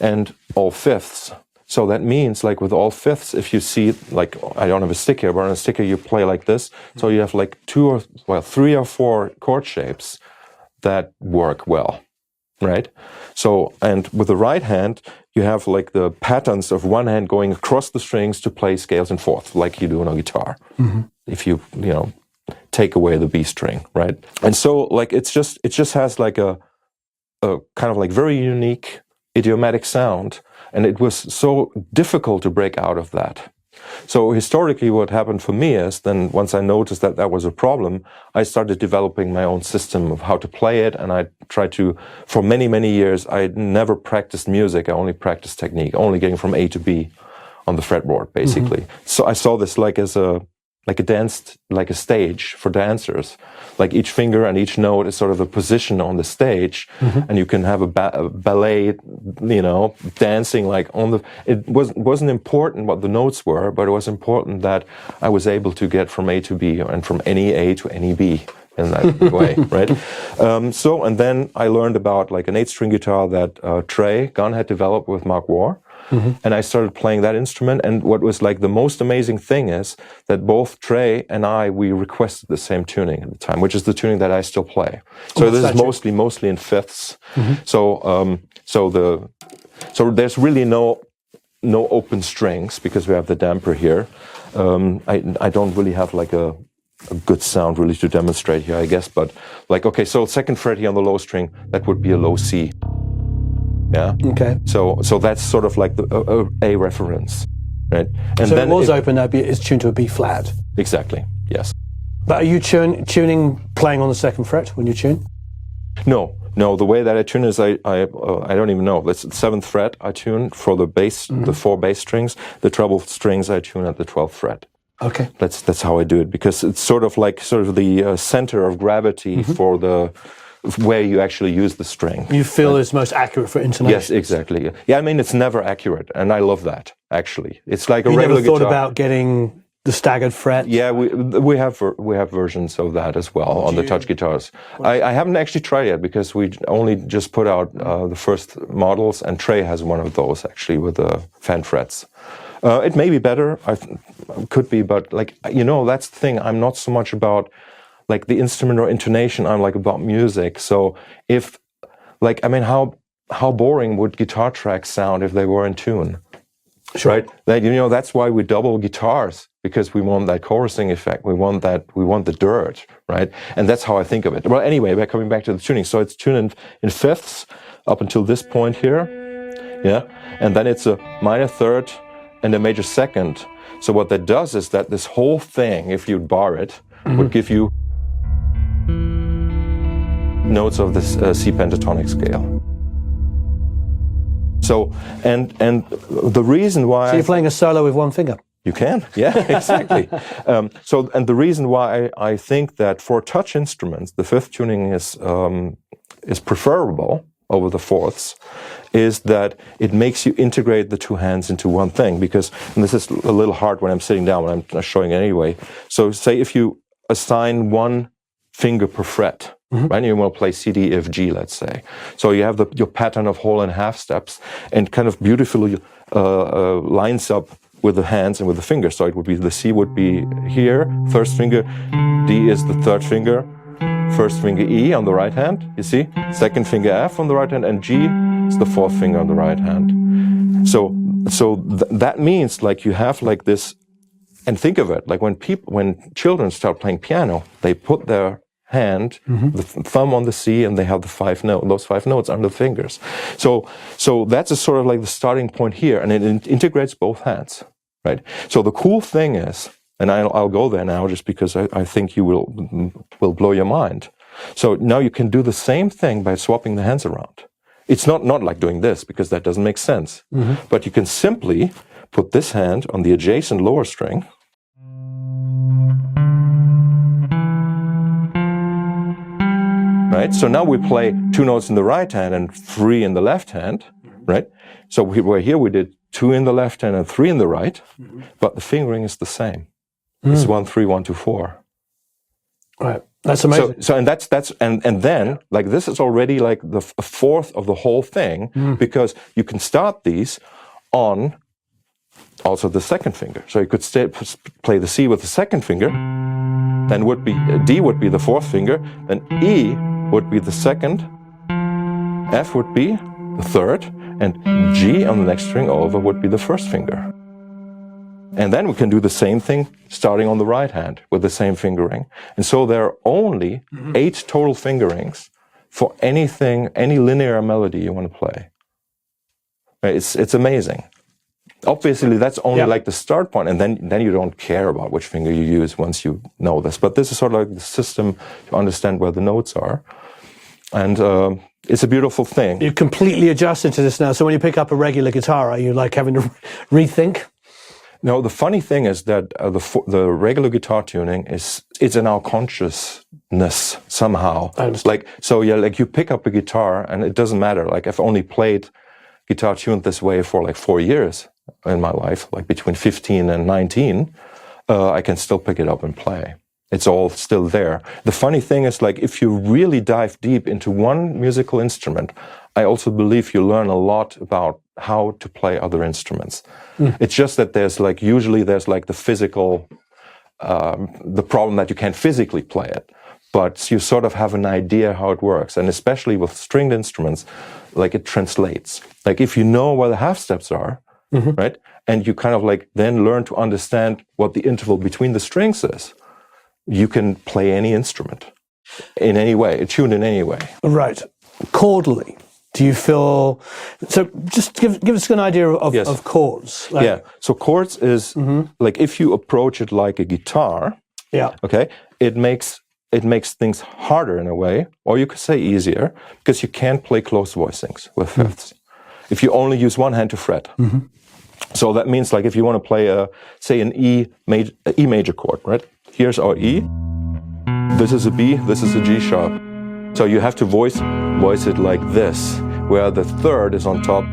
and all fifths. So that means, like with all fifths, if you see, like, I don't have a stick here, but on a stick here you play like this. So you have like 3 or 4 chord shapes that work well, right? So, and with the right hand, you have like the patterns of one hand going across the strings to play scales in fourth, like you do on a guitar. If you take away the B string, right? And so, like, it just has like a kind of like very unique idiomatic sound. And it was so difficult to break out of that. So historically what happened for me is then once I noticed that that was a problem, I started developing my own system of how to play it. And I tried to, for many, many years, I never practiced music. I only practiced technique, only getting from A to B on the fretboard, basically. So I saw this like as a stage for dancers. Like each finger and each note is sort of a position on the stage, and you can have a ballet, dancing like on the. It wasn't important what the notes were, but it was important that I was able to get from A to B and from any A to any B in that way, right? And then I learned about like an 8-string guitar that Trey Gunn had developed with Mark War. And I started playing that instrument, and what was like the most amazing thing is that both Trey and we requested the same tuning at the time, which is the tuning that I still play. So this is mostly in fifths. So there's really no open strings because we have the damper here. I don't really have like a good sound really to demonstrate here, I guess, but like, okay, so second fret here on the low string, that would be a low C. Yeah. Okay. So that's sort of like the A reference, right? And so then it was open. It's tuned to a B flat. Exactly. Yes. But are you tuning playing on the second fret when you tune? No. The way that I tune is I don't even know. It's the 7th fret I tune for the bass, the 4 bass strings. The treble strings I tune at the 12th fret. Okay. That's how I do it, because it's sort of the center of gravity for the. Where you actually use the string. You feel is most accurate for intonation. Yes, exactly. Yeah, I mean, it's never accurate, and I love that, actually. It's like a regular guitar. You never thought guitar. About getting the staggered frets? Yeah, we have versions of that as well on the touch guitars. I haven't actually tried yet, because we only just put out the first models, and Trey has one of those, actually, with the fan frets. It may be better, could be, but like, that's the thing. I'm not so much about like the instrument or intonation, I'm like about music. So if, like, I mean, how boring would guitar tracks sound if they were in tune? Sure. Right? That, that's why we double guitars, because we want that chorusing effect. We want the dirt, right? And that's how I think of it. Well, anyway, we're coming back to the tuning. So it's tuned in fifths up until this point here. Yeah. And then it's a minor third and a major second. So what that does is that this whole thing, if you'd bar it, would give you notes of this C pentatonic scale. So, and the reason why... So you're playing a solo with one finger? You can, yeah, exactly. And the reason why I think that for touch instruments, the fifth tuning is preferable over the fourths, is that it makes you integrate the two hands into one thing. Because, and this is a little hard when I'm sitting down, but I'm showing it anyway. So say if you assign one finger per fret, right? You want to play C, D, F, G, let's say. So you have your pattern of whole and half steps, and kind of beautifully lines up with the hands and with the fingers. So it would be, the C would be here, first finger, D is the third finger, first finger E on the right hand, you see? Second finger F on the right hand, and G is the fourth finger on the right hand. So that means like you have like this, and think of it, like when children start playing piano, they put their hand, the thumb on the C, and they have those 5 notes under the fingers. So that's a sort of like the starting point here, and it integrates both hands, right? So the cool thing is, and I'll go there now just because I think you will blow your mind. So now you can do the same thing by swapping the hands around. It's not like doing this, because that doesn't make sense. But you can simply put this hand on the adjacent lower string, right? So now we play 2 notes in the right hand and 3 in the left hand, right? So here we did 2 in the left hand and 3 in the right, but the fingering is the same. It's 1, 3, 1, 2, 4. Right, that's amazing. So and that's and then like this is already like a fourth of the whole thing, because you can start these on also the second finger. So you could play the C with the second finger, then D would be the fourth finger, then E would be the second, F would be the third, and G on the next string over would be the first finger. And then we can do the same thing starting on the right hand with the same fingering. And so there are only 8 total fingerings for any linear melody you want to play. It's amazing. Obviously, that's only like the start point, and then you don't care about which finger you use once you know this. But this is sort of like the system to understand where the notes are. And it's a beautiful thing. You're completely adjusted to this now. So when you pick up a regular guitar, are you like having to rethink? No, the funny thing is that the regular guitar tuning it's in our consciousness somehow. I understand. Like, so yeah, like you pick up a guitar and it doesn't matter. Like I've only played guitar tuned this way for like 4 years in my life, like between 15 and 19, I can still pick it up and play. It's all still there. The funny thing is, like, if you really dive deep into one musical instrument, I also believe you learn a lot about how to play other instruments. It's just that usually there's like the physical, the problem that you can't physically play it, but you sort of have an idea how it works. And especially with stringed instruments, like it translates. Like if you know where the half steps are, right? And you kind of like then learn to understand what the interval between the strings is, you can play any instrument in any way, tuned in any way. Right. Chordally, do you feel... So just give us an idea of chords. Like, yeah, so chords is like if you approach it like a guitar, okay, it makes things harder in a way, or you could say easier, because you can't play close voicings with fifths. If you only use one hand to fret. So that means, like, if you want to play say an E major chord, right? Here's our E, this is a B, this is a G sharp. So you have to voice it like this, where the third is on top,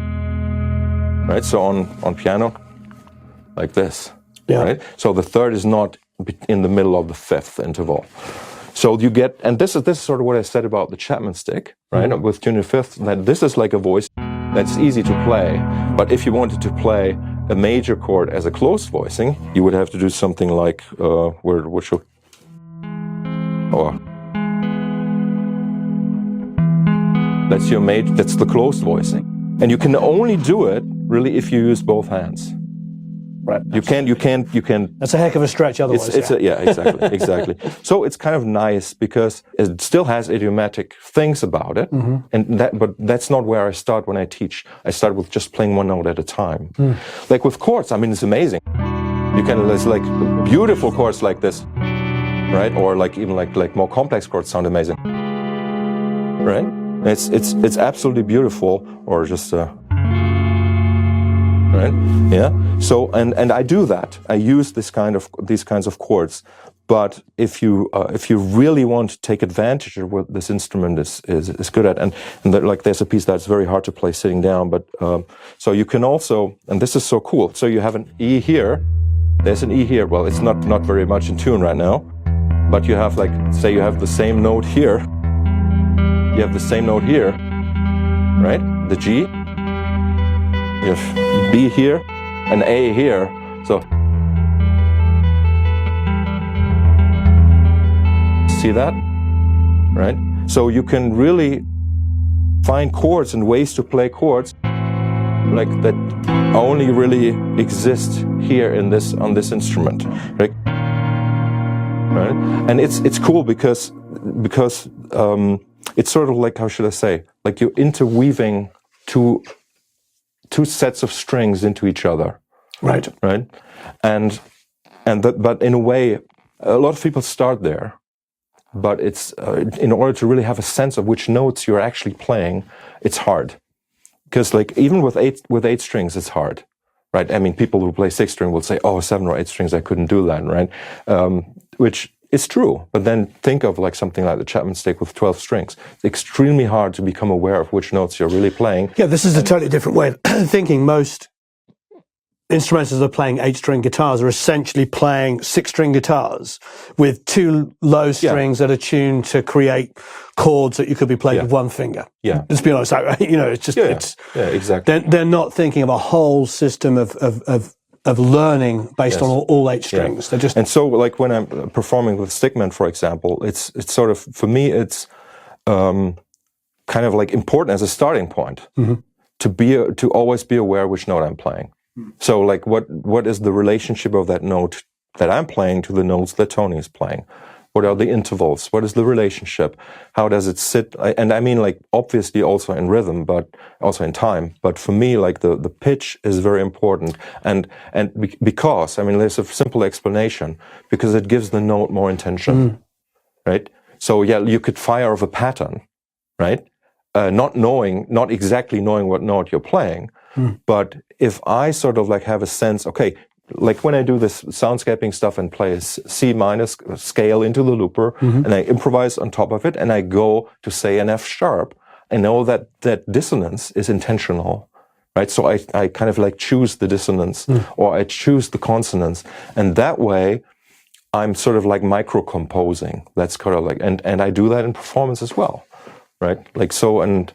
right? So on piano, like this, right? So the third is not in the middle of the fifth interval. So you get, and this is sort of what I said about the Chapman stick, right? With tuning fifth, that this is like a voice that's easy to play. But if you wanted to play a major chord as a closed voicing, you would have to do something like that's your major, that's the closed voicing. And you can only do it really if you use both hands. Right. You can. That's a heck of a stretch otherwise. Exactly. So it's kind of nice because it still has idiomatic things about it, but that's not where I start when I teach. I start with just playing one note at a time. Like with chords, I mean, it's amazing. You can, there's like beautiful chords like this, right? Or like even like more complex chords sound amazing, right? It's absolutely beautiful, or just. Right? Yeah. So and I do that. I use these kinds of chords. But if you really want to take advantage of what this instrument is good at, and like there's a piece that's very hard to play sitting down. But so you can also, and this is so cool. So you have an E here. There's an E here. Well, it's not very much in tune right now. But you have, like, say you have the same note here. You have the same note here, right? The G. You have B here and A here. So see that? Right? So you can really find chords and ways to play chords like that only really exist here on this instrument. Right? And it's cool because it's sort of like, how should I say? Like you're interweaving two sets of strings into each other, right? And but in a way, a lot of people start there, but it's in order to really have a sense of which notes you're actually playing, it's hard, because like even with eight strings, it's hard, right? I mean, people who play 6 string will say, "Oh, 7 or 8 strings, I couldn't do that," right? Which is true, but then think of like something like the Chapman stick with 12 strings. It's extremely hard to become aware of which notes you're really playing. Yeah, this is a totally different way of thinking. Most instrumentalists that are playing 8-string guitars are essentially playing 6-string guitars with 2 low strings that are tuned to create chords that you could be playing with one finger. Yeah, let's be honest. You know, it's just exactly. They're not thinking of a whole system of learning based on all 8 strings. They're just, and so like when I'm performing with Stickman, for example, it's sort of, for me, it's kind of like important as a starting point to always be aware which note I'm playing. So like what is the relationship of that note that I'm playing to the notes that Tony is playing? What are the intervals? What is the relationship? How does it sit? And I mean, like, obviously also in rhythm, but also in time. But for me, like, the pitch is very important. And because, I mean, there's a simple explanation, because it gives the note more intention, right? So, yeah, you could fire off a pattern, right? Not exactly knowing what note you're playing. But if I sort of like have a sense, okay, like when I do this soundscaping stuff and play a C minor scale into the looper, and I improvise on top of it, and I go to say an F sharp, I know that that dissonance is intentional, right? So I kind of like choose the dissonance, or I choose the consonants, and that way I'm sort of like micro-composing. That's kind of like, and I do that in performance as well, right? Like so, and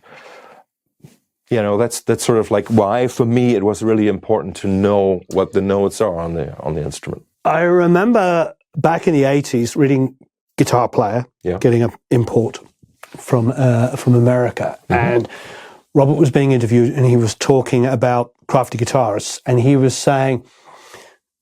you know, that's sort of like why for me it was really important to know what the notes are on the instrument. I remember back in the 80s reading Guitar Player, getting an import from America, and Robert was being interviewed, and he was talking about crafty guitarists, and he was saying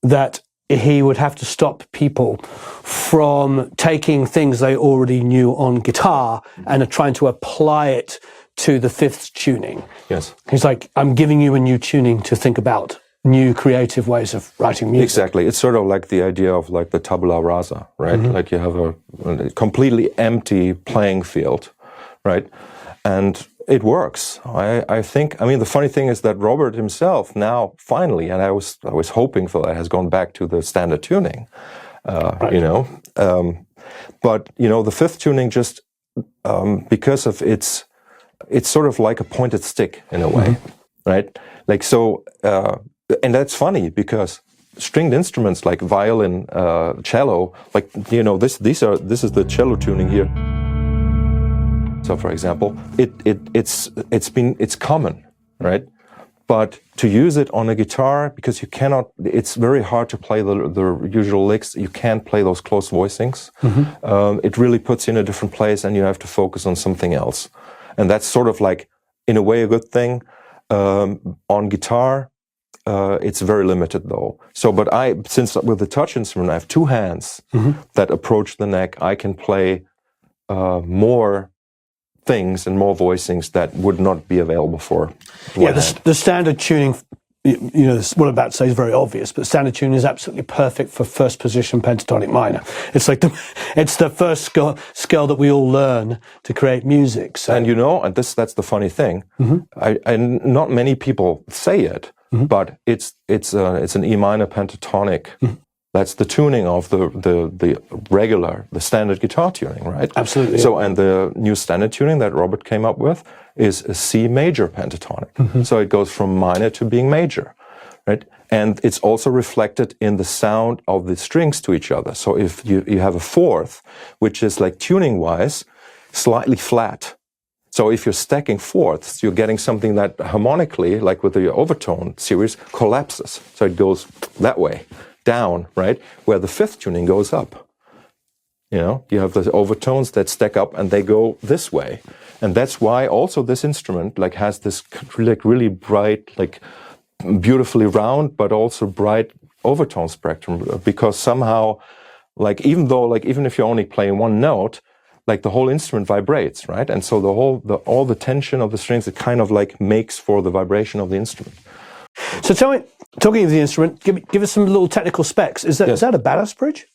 that he would have to stop people from taking things they already knew on guitar and trying to apply it to the fifth tuning. Yes. He's like, I'm giving you a new tuning to think about, new creative ways of writing music. Exactly. It's sort of like the idea of like the tabula rasa, right? Like you have a completely empty playing field, right? And it works. I think, I mean, the funny thing is that Robert himself now, finally, and I was hoping for that, has gone back to the standard tuning, you know. But, you know, the fifth tuning just, because of it's sort of like a pointed stick in a way, right? Like so, and that's funny because stringed instruments like violin, cello, like, you know, this is the cello tuning here. So, for example, it's common, right? But to use it on a guitar, because you cannot, it's very hard to play the usual licks. You can't play those close voicings. It really puts you in a different place, and you have to focus on something else. And that's sort of like, in a way, a good thing. On guitar, it's very limited though. So, but since with the touch instrument, I have two hands that approach the neck, I can play more things and more voicings that would not be available for one hand. The standard tuning, you know, what I'm about to say is very obvious, but standard tuning is absolutely perfect for first position pentatonic minor. It's like it's the first scale that we all learn to create music. So. And you know, and that's the funny thing. Not many people say it, but it's an E minor pentatonic. That's the tuning of the regular, the standard guitar tuning, right? Absolutely. So, and the new standard tuning that Robert came up with is a C major pentatonic. So it goes from minor to being major, right? And it's also reflected in the sound of the strings to each other. So if you have a fourth, which is like tuning-wise, slightly flat. So if you're stacking fourths, you're getting something that harmonically, like with the overtone series, collapses. So it goes that way. Down, right? Where the fifth tuning goes up. You know, you have the overtones that stack up and they go this way. And that's why also this instrument like has this like really bright, like beautifully round, but also bright overtone spectrum, because somehow, like even if you're only playing one note, like the whole instrument vibrates, right? And so all the tension of the strings, it kind of like makes for the vibration of the instrument. So tell me, talking of the instrument, give us some little technical specs. Is that a badass bridge?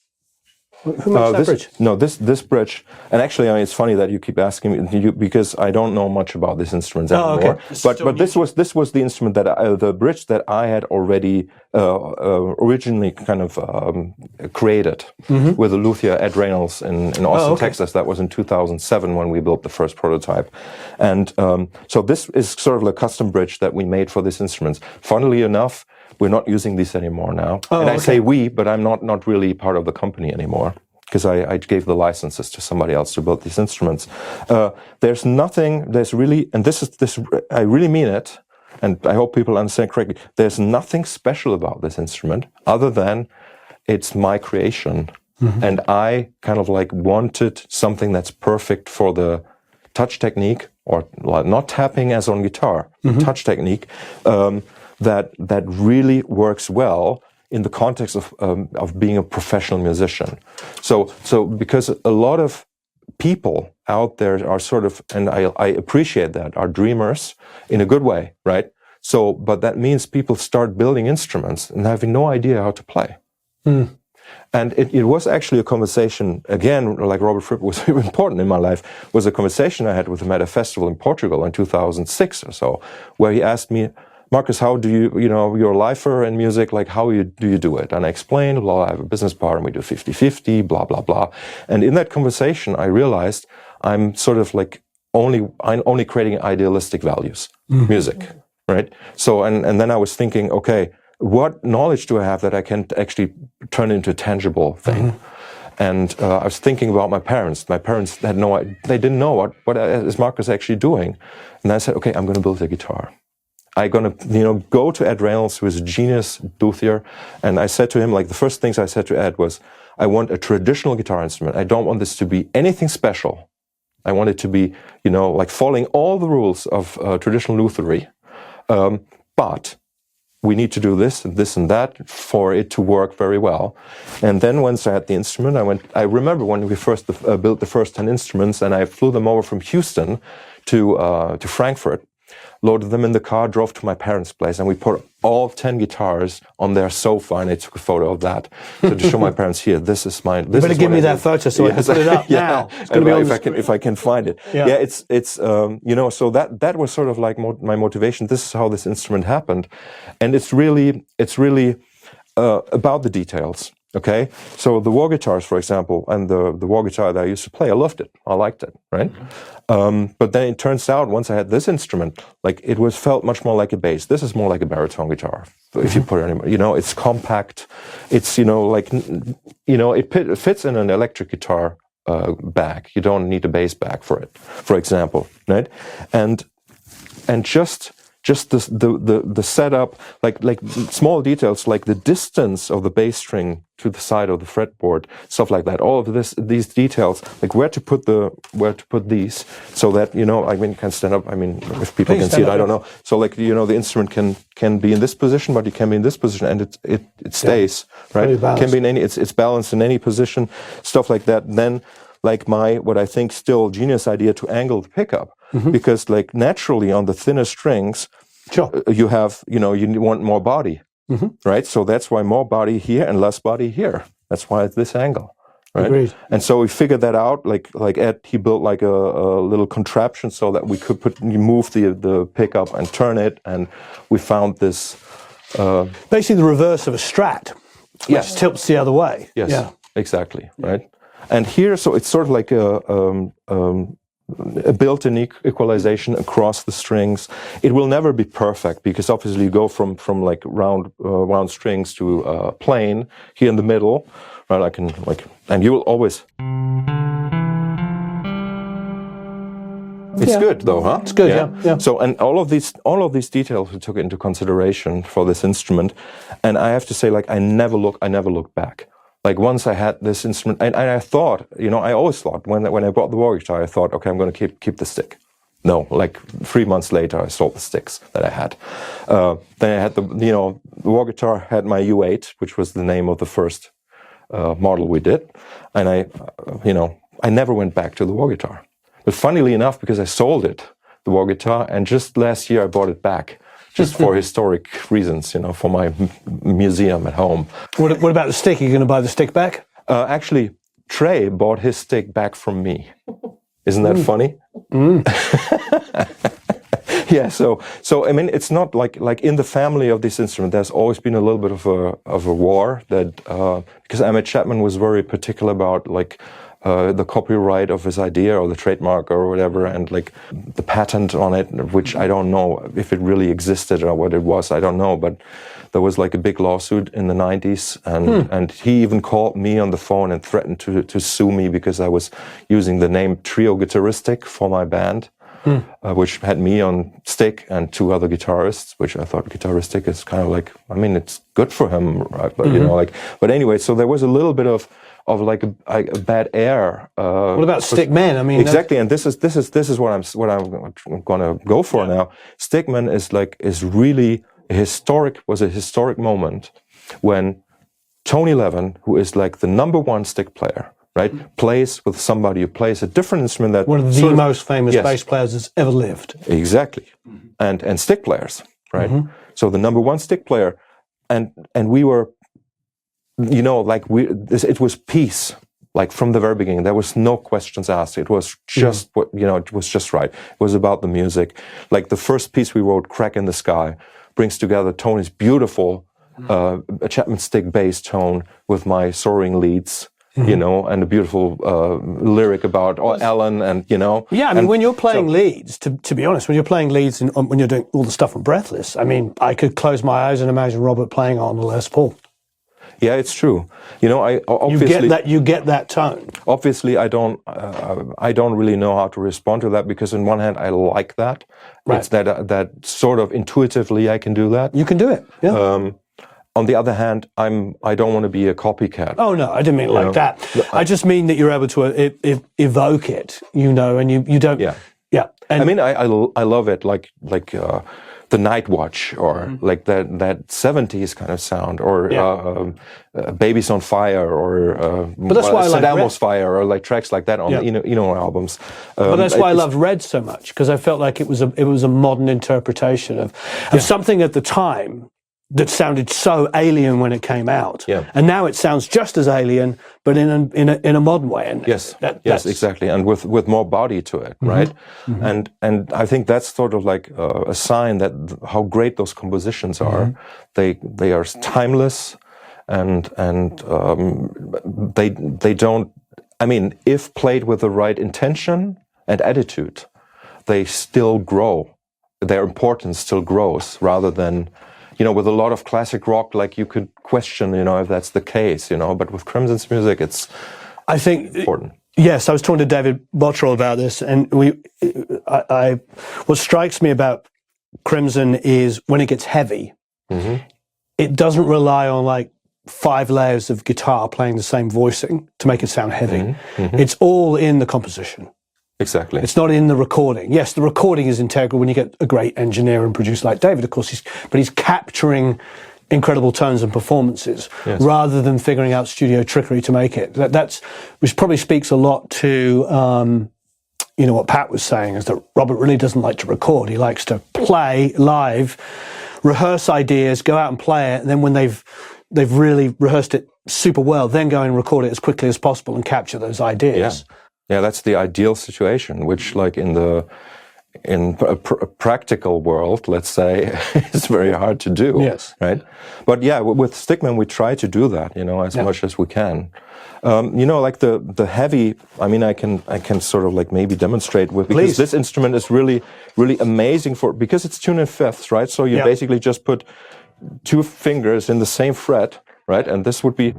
Who makes that bridge? No, this bridge, and actually, I mean, it's funny that you keep asking me because I don't know much about this instrument anymore. Okay. But this was the instrument that the bridge that I had already originally kind of created with a luthier Ed Reynolds in Austin, Texas. That was in 2007 when we built the first prototype, and so this is sort of a custom bridge that we made for this instrument. Funnily enough, we're not using these anymore now. I say we, but I'm not really part of the company anymore because I gave the licenses to somebody else to build these instruments. There's really, and this I really mean it, and I hope people understand correctly, there's nothing special about this instrument other than it's my creation. And I kind of like wanted something that's perfect for the touch technique, or not tapping as on guitar, touch technique, that really works well in the context of being a professional musician. So because a lot of people out there are sort of, and I appreciate that, are dreamers in a good way, right? So, but that means people start building instruments and having no idea how to play. And it was actually a conversation, again, like Robert Fripp was important in my life, was a conversation I had with him at a festival in Portugal in 2006 or so, where he asked me, Markus, how do you, you're a lifer in music, like how do you do it? And I explained, well, I have a business partner and we do 50-50, blah, blah, blah. And in that conversation, I realized I'm sort of like I'm only creating idealistic values, music, right? So, and then I was thinking, okay, what knowledge do I have that I can actually turn into a tangible thing? And I was thinking about my parents. My parents had they didn't know what is Markus actually doing. And I said, okay, I'm going to build a guitar. I'm going to, go to Ed Reynolds, who is a genius luthier. And I said to him, like the first things I said to Ed was, I want a traditional guitar instrument. I don't want this to be anything special. I want it to be, like following all the rules of traditional luthery. But we need to do this and that for it to work very well. And then once I had the instrument, I remember when we first built the first 10 instruments, and I flew them over from Houston to Frankfurt, loaded them in the car, drove to my parents' place, and we put all 10 guitars on their sofa, and I took a photo of that to show my parents, here, this is mine. You better give me that photo so I can put it up now. It's going to be if I can find it. Yeah, it's so that was sort of like my motivation. This is how this instrument happened, and it's really about the details. Okay, so the war guitars, for example, and the war guitar that I used to play, I loved it. I liked it, right? But then it turns out, once I had this instrument, like it felt much more like a bass. This is more like a baritone guitar, if you put it anywhere. It's compact. It's it fits in an electric guitar bag. You don't need a bass bag for it, for example, right? And just the setup, like small details, like the distance of the bass string to the side of the fretboard, stuff like that. All of these details, like where to put these, so that you can stand up. I mean, if people can see it, I don't know. So like the instrument can be in this position, but it can be in this position, and it stays right. It can be in any. It's balanced in any position, stuff like that. And then like what I think still genius idea to angle the pickup. Because like naturally on the thinner strings, you have, you want more body, right? So that's why more body here and less body here. That's why it's this angle, right? Agreed. And so we figured that out. Like Ed, he built like a little contraption so that we could move the pickup and turn it. And we found this. Basically the reverse of a Strat, which tilts the other way. Yes, exactly, right? And here, so it's sort of like a built-in equalization across the strings. It will never be perfect because obviously you go from like round strings to plain here in the middle, right? And you will always. It's good though, huh? It's good, yeah. So, and all of these details we took into consideration for this instrument, and I have to say, like I never looked back. Like once I had this instrument, and I thought, I always thought when I bought the war guitar, I thought, okay, I'm going to keep the stick. No, like 3 months later, I sold the sticks that I had. Then I had the war guitar had my U8, which was the name of the first model we did, and I never went back to the war guitar. But funnily enough, because I sold it, the war guitar, and just last year I bought it back. Just for historic reasons, for my museum at home. What about the stick? Are you going to buy the stick back? Actually, Trey bought his stick back from me. Isn't that funny? Yeah. So I mean, it's not like in the family of this instrument. There's always been a little bit of a war that because Emmett Chapman was very particular about the copyright of his idea or the trademark or whatever, and like the patent on it, which I don't know if it really existed or what it was, I don't know, but there was like a big lawsuit in the 90s, and he even called me on the phone and threatened to sue me because I was using the name ProjeKCt for my band, which had me on stick and 2 other guitarists, which I thought guitaristic is kind of like, I mean, it's good for him, right? But but anyway, so there was a little bit of like a bad air. What about Stickman? I mean, exactly, and this is what I'm going to go for now. Stickman is really a historic moment when Tony Levin, who is like the #1 stick player, right, plays with somebody who plays a different instrument that one of the most famous bass players that's ever lived. Exactly, and stick players, right? So the #1 stick player, and we were. It was peace, like from the very beginning. There was no questions asked. It was just it was just right. It was about the music. Like the first piece we wrote, Crack in the Sky, brings together Tony's beautiful Chapman stick bass tone with my soaring leads. You know, and a beautiful lyric about Alan, and you know. Yeah, I mean, when you're playing leads, to be honest, when you're playing leads and when you're doing all the stuff on Breathless, I mean, I could close my eyes and imagine Robert playing on the Les Paul. Yeah, it's true. You know, I obviously you get that tone. Obviously, I don't really know how to respond to that, because on one hand, I like that. Right. It's that sort of intuitively I can do that. You can do it. Yeah. On the other hand, I don't want to be a copycat. Oh no, I didn't mean it like that. I just mean that you're able to evoke it, you know, and you don't. Yeah. Yeah. And I mean, I love it, like the Night Watch, or like that 70s kind of sound, or Baby's on Fire, or but that's why I like Almost Fire, or like tracks like that on albums. But that's why I loved Red so much, because I felt like it was a modern interpretation of something at the time that sounded so alien when it came out, and now it sounds just as alien, but in a modern way. And yes, exactly, and with more body to it, right? And I think that's sort of like a sign that how great those compositions are. They are timeless, and they don't. I mean, if played with the right intention and attitude, they still grow. Their importance still grows, rather than. You know, with a lot of classic rock, like you could question, you know, if that's the case, you know, but with Crimson's music, it's, I think, important. Yes, I was talking to David Bottrell about this, and what strikes me about Crimson is when it gets heavy, it doesn't rely on like 5 layers of guitar playing the same voicing to make it sound heavy. It's all in the composition. Exactly. It's not in the recording. Yes, the recording is integral when you get a great engineer and producer like David, of course, he's capturing incredible tones and performances rather than figuring out studio trickery to make it. Which probably speaks a lot to, you know, what Pat was saying, is that Robert really doesn't like to record. He likes to play live, rehearse ideas, go out and play it, and then when they've really rehearsed it super well, then go and record it as quickly as possible and capture those ideas. Yeah, that's the ideal situation, which, like in a practical world, let's say, is very hard to do. Yes. Right. But yeah, with Stickman, we try to do that, you know, as much as we can. You know, like the heavy. I mean, I can sort of like maybe demonstrate with, because this instrument is really amazing because it's tuned in fifths, right? So you basically just put 2 fingers in the same fret, right? And this would be.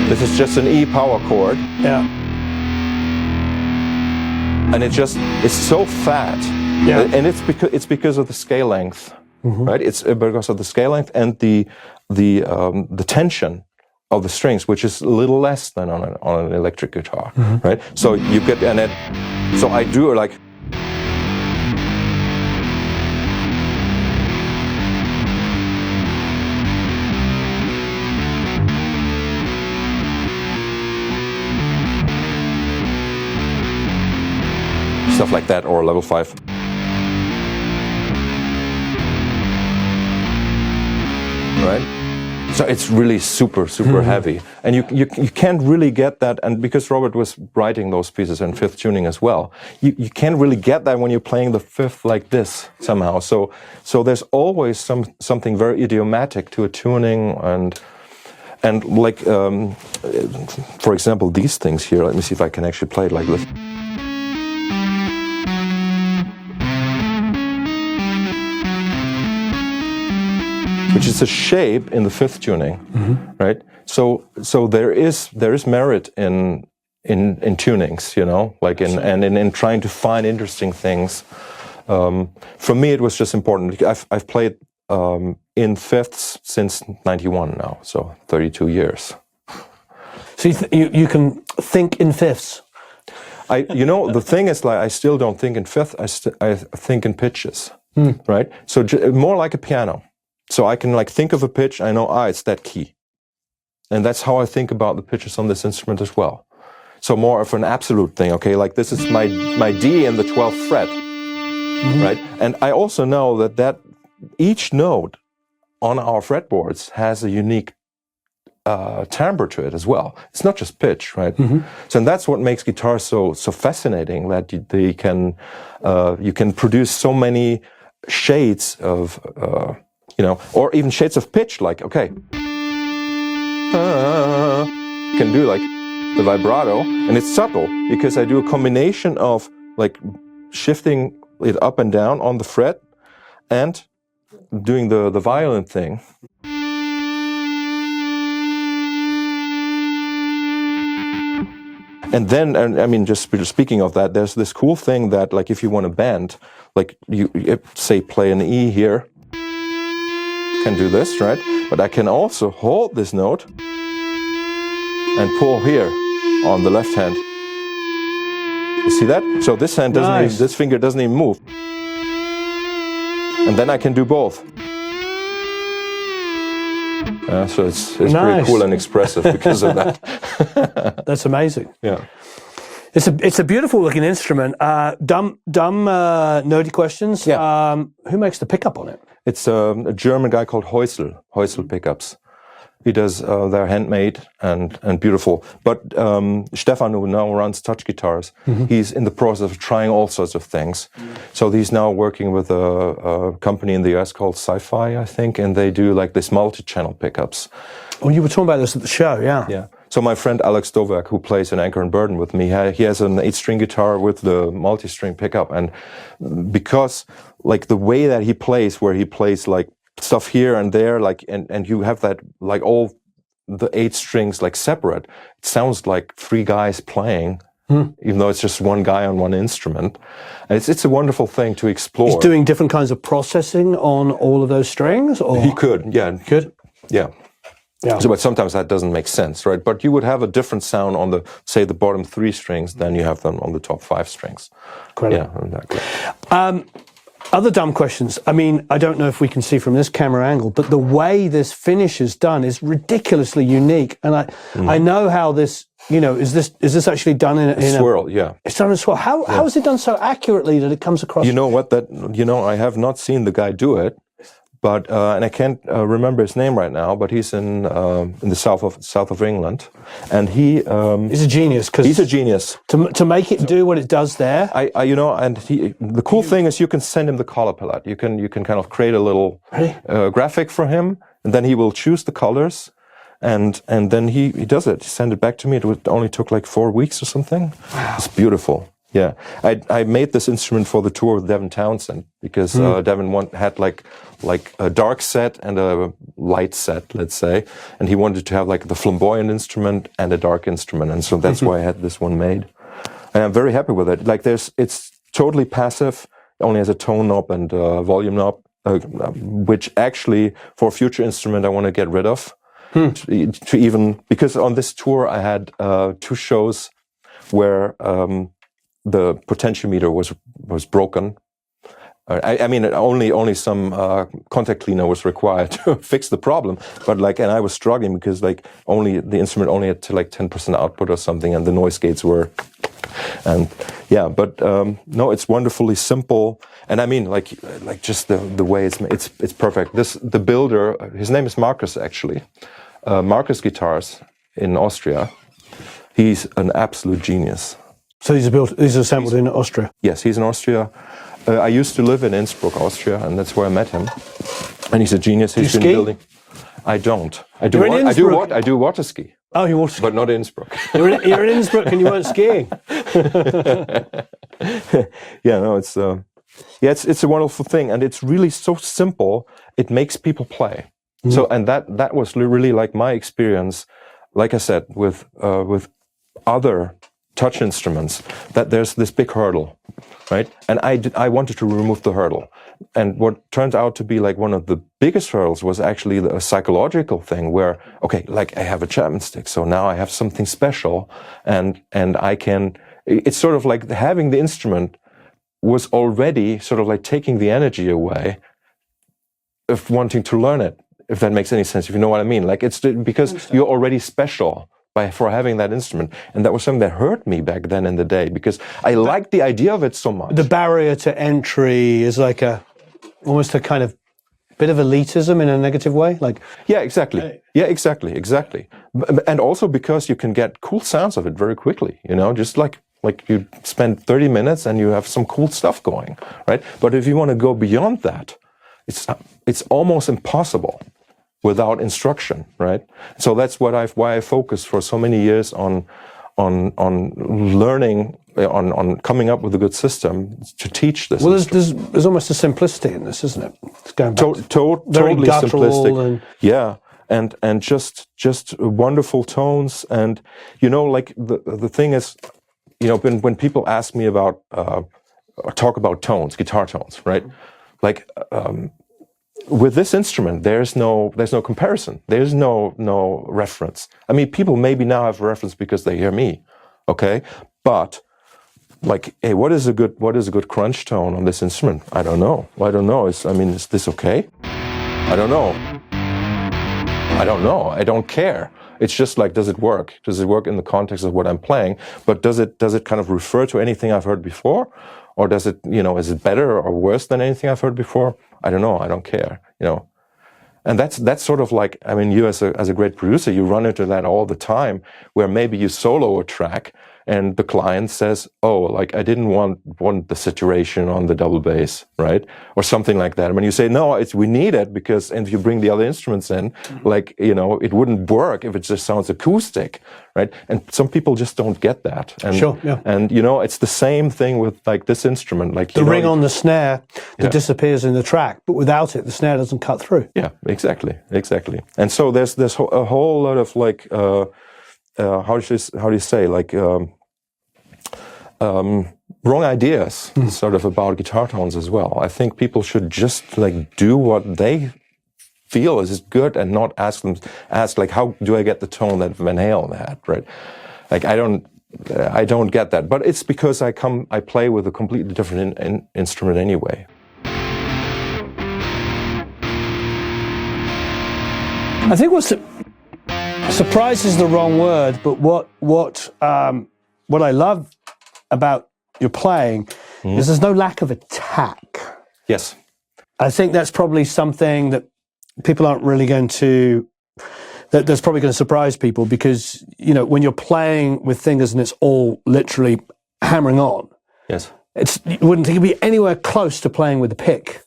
This is just an E power chord. Yeah. And it's so fat. Yeah. And it's because of the scale length, right? It's because of the scale length and the tension of the strings, which is a little less than on an electric guitar, right? So you get, so I do like. Stuff like that, or level 5. Right? So it's really super heavy. And you can't really get that, and because Robert was writing those pieces in 5th tuning as well, you can't really get that when you're playing the 5th like this somehow. So there's always something very idiomatic to a tuning, and like, for example, these things here, let me see if I can actually play it like this. Which is a shape in the 5th tuning, right? So there is merit in tunings, you know, like in trying to find interesting things. For me, it was just important. I've played in 5ths since '91 now, so 32 years. So you can think in 5ths. You know, the thing is, like, I still don't think in 5th. I think in pitches, right? So more like a piano. So I can like think of a pitch, I know, it's that key. And that's how I think about the pitches on this instrument as well. So more of an absolute thing, okay? Like this is my D in the 12th fret, right? And I also know that each note on our fretboards has a unique timbre to it as well. It's not just pitch, right? So and that's what makes guitar so fascinating, that you can produce so many shades of, or even shades of pitch, like, okay, you can do like the vibrato, and it's subtle because I do a combination of like shifting it up and down on the fret and doing the violin thing. And then, I mean, just speaking of that, there's this cool thing that, like, if you want to bend, like, you say play an E here, can do this, right? But I can also hold this note and pull here on the left hand. You see that? So this hand doesn't Nice. even, this finger doesn't even move. And then I can do both. So it's Nice. pretty cool and expressive because of that. That's amazing. Yeah. It's a beautiful looking instrument. Dumb nerdy questions. Yeah. Who makes the pickup on it? It's a German guy called Heusel pickups. He does, they're handmade and beautiful. But Stefan, who now runs Touch Guitars, he's in the process of trying all sorts of things. So he's now working with a company in the US called Sci-Fi, I think, and they do like this multi-channel pickups. Oh, you were talking about this at the show, yeah. Yeah. So my friend Alex Dovak, who plays in Anchor and Burden with me, he has an 8-string guitar with the multi-string pickup. And because like the way that he plays, where he plays like stuff here and there, like, and you have that, like all the 8 strings like separate, it sounds like 3 guys playing, even though it's just one guy on one instrument. And it's a wonderful thing to explore. He's doing different kinds of processing on all of those strings? Or? He could, yeah. Could? Yeah. Yeah. So, but sometimes that doesn't make sense, right? But you would have a different sound on the, say, the bottom 3 strings than you have them on the top 5 strings. Incredible. Yeah, exactly. Other dumb questions. I mean, I don't know if we can see from this camera angle, but the way this finish is done is ridiculously unique. And I know how this, is this actually done in a swirl? Yeah. It's done in a swirl. How is it done so accurately that it comes across? You know what? I have not seen the guy do it. But and I can't remember his name right now. But he's in the south of England, and he's a genius. He's a genius to make it do what it does there. And the cool thing is you can send him the color palette. You can kind of create a little graphic for him, and then he will choose the colors, and then he does it. He sent it back to me. It only took like 4 weeks or something. Wow. It's beautiful. Yeah, I made this instrument for the tour with Devin Townsend because Devin had like a dark set and a light set, let's say, and he wanted to have like the flamboyant instrument and a dark instrument, and so that's why I had this one made. And I'm very happy with it. Like it's totally passive, it only has a tone knob and a volume knob, which actually for a future instrument I want to get rid of. To even because on this tour I had 2 shows where the potentiometer was broken. I mean, only some contact cleaner was required to fix the problem. But and I was struggling because the instrument only had to 10% output or something, and the noise gates were, and yeah. But no, it's wonderfully simple, and I mean, just the way it's perfect. The builder, his name is Markus actually, Markus Guitars in Austria. He's an absolute genius. So these are assembled in Austria? Yes, he's in Austria. I used to live in Innsbruck, Austria, and that's where I met him. And he's a genius. He's been building. I don't. I do water ski. Oh, you water ski. But not in Innsbruck. You're in Innsbruck and you weren't skiing. Yeah, no, it's a wonderful thing, and it's really so simple. It makes people play. So, and that was really like my experience. Like I said, with other touch instruments, that there's this big hurdle, right? And I wanted to remove the hurdle. And what turned out to be one of the biggest hurdles was actually a psychological thing where, okay, I have a Chapman stick, so now I have something special, and I can, it's sort of like having the instrument was already sort of taking the energy away of wanting to learn it, if that makes any sense, if you know what I mean. It's because you're already special for having that instrument. And that was something that hurt me back then in the day because I liked the idea of it so much. The barrier to entry is almost a kind of bit of elitism in a negative way. Yeah, exactly. Yeah, exactly. And also because you can get cool sounds of it very quickly, just Like you spend 30 minutes and you have some cool stuff going, right? But if you want to go beyond that, it's almost impossible without instruction, right? So that's why I focused for so many years on learning, on coming up with a good system to teach this. Well, there's almost a simplicity in this, isn't it? It's going back totally simplistic. And yeah, and just wonderful tones, and like the thing is, when people ask me about or talk about tones, guitar tones, right? Like with this instrument, there's no comparison. There's no reference. I mean, people maybe now have a reference because they hear me, okay? But like, hey, what is a good crunch tone on this instrument? I don't know. Is this okay? I don't know. I don't care. It's just like, does it work? Does it work in the context of what I'm playing? But does it kind of refer to anything I've heard before? Or does it, is it better or worse than anything I've heard before? I don't know. I don't care, And that's sort of like, I mean, you as a great producer, you run into that all the time, where maybe you solo a track and the client says, oh, like I didn't want the saturation on the double bass, right? Or something like that. I mean, you say, no, we need it because, and if you bring the other instruments in, like, it wouldn't work if it just sounds acoustic, right? And some people just don't get that. And, sure, yeah. And, it's the same thing with like this instrument. Like the ring on the snare that disappears in the track, but without it, the snare doesn't cut through. Yeah, exactly. And so there's a whole lot of like, how do you say, like wrong ideas sort of about guitar tones as well. I think people should just like do what they feel is good and not ask like, how do I get the tone that Van Halen had, right? Like I don't get that, but it's because I play with a completely different instrument anyway. I think surprise is the wrong word, but what I love about your playing is there's no lack of attack. Yes. I think that's probably something that people aren't really that's probably going to surprise people, because, when you're playing with fingers and it's all literally hammering on. Yes. You wouldn't think it'd be anywhere close to playing with a pick.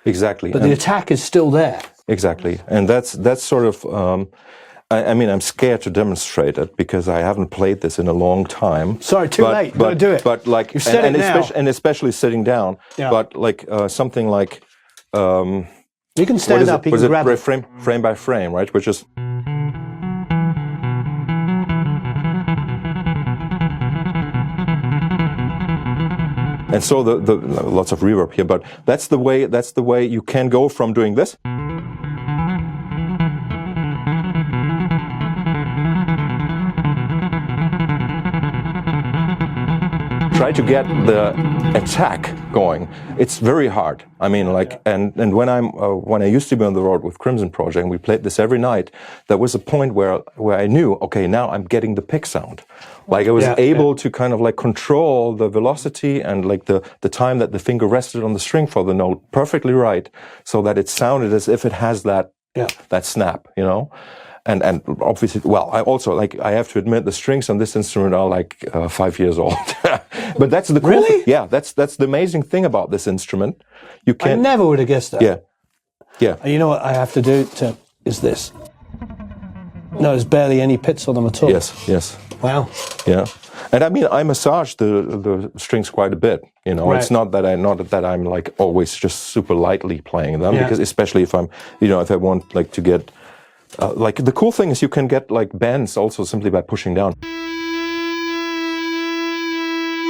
Exactly. But the attack is still there. Exactly. And that's sort of, I'm scared to demonstrate it because I haven't played this in a long time. Sorry, too late. But do it. But like, You've said it now. And especially sitting down. Yeah. But like something like, you can stand up. You can grab it. Frame by frame, right? Which is. And so the lots of reverb here, but that's the way you can go from doing this. Try to get the attack going. It's very hard. I mean, like, and when I used to be on the road with Crimson Project, and we played this every night, there was a point where I knew, okay, now I'm getting the pick sound. Like I was able to kind of like control the velocity and like the time that the finger rested on the string for the note perfectly right, so that it sounded as if it has that snap, And obviously, well, I have to admit the strings on this instrument are like 5 years old. But that's the cool thing. Yeah, that's the amazing thing about this instrument. You can't. I never would have guessed that. Yeah. And you know what I have to do is this. No, there's barely any pits on them at all. Yes. Wow. Yeah. And I mean, I massage the strings quite a bit. Right. It's not that I'm like always just super lightly playing them, because especially if I'm, if I want like to get. Like the cool thing is you can get like bends also simply by pushing down.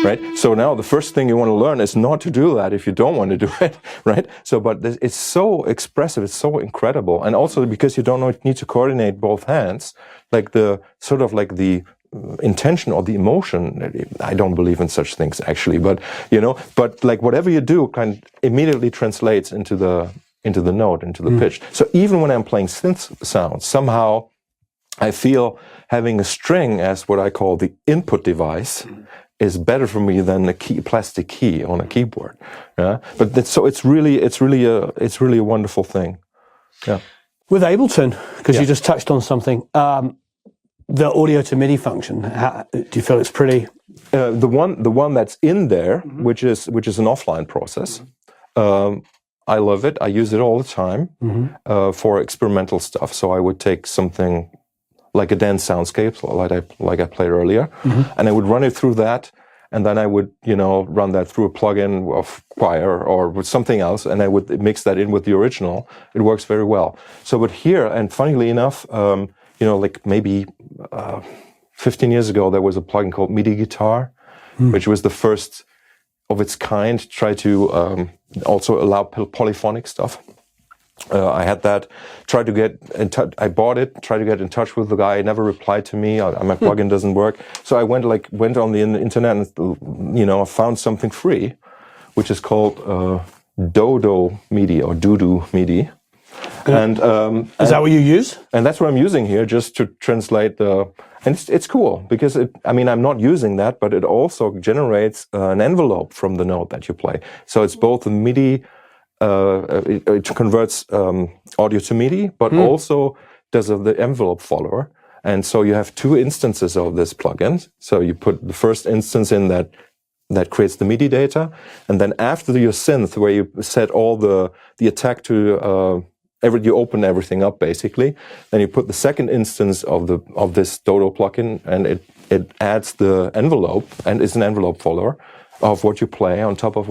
Right? So now the first thing you want to learn is not to do that if you don't want to do it, right? So, but it's so expressive, it's so incredible. And also because you don't need to coordinate both hands, like the sort of like the intention or the emotion, I don't believe in such things actually, but but like whatever you do kind of immediately translates into the note, into the pitch. So even when I'm playing synth sounds, somehow I feel having a string as what I call the input device is better for me than a plastic key on a keyboard. Yeah, but it's really a wonderful thing. Yeah. With Ableton, because you just touched on something. the audio to MIDI function, do you feel it's pretty? The one that's in there, which is an offline process. I love it. I use it all the time for experimental stuff. So I would take something like a dance soundscape, like I played earlier, and I would run it through that, and then I would, run that through a plugin of Choir or with something else, and I would mix that in with the original. It works very well. So, but here, and funnily enough, like maybe 15 years ago, there was a plugin called MIDI Guitar, which was the first of its kind, try to also allow polyphonic stuff. I had that, tried to get in touch, I bought it, tried to get in touch with the guy, he never replied to me, my plugin doesn't work. So I went on the internet and, found something free, which is called Dodo MIDI or Doodoo MIDI. And is that what you use? And that's what I'm using here, just to translate and it's cool because I'm not using that, but it also generates an envelope from the note that you play. So it's both a MIDI, it converts audio to MIDI, but also does the envelope follower. And so you have two instances of this plugin. So you put the first instance in that creates the MIDI data, and then after your synth, where you set all the attack to you open everything up basically. Then you put the second instance of this Dodo plugin, and it adds the envelope and is an envelope follower of what you play on top of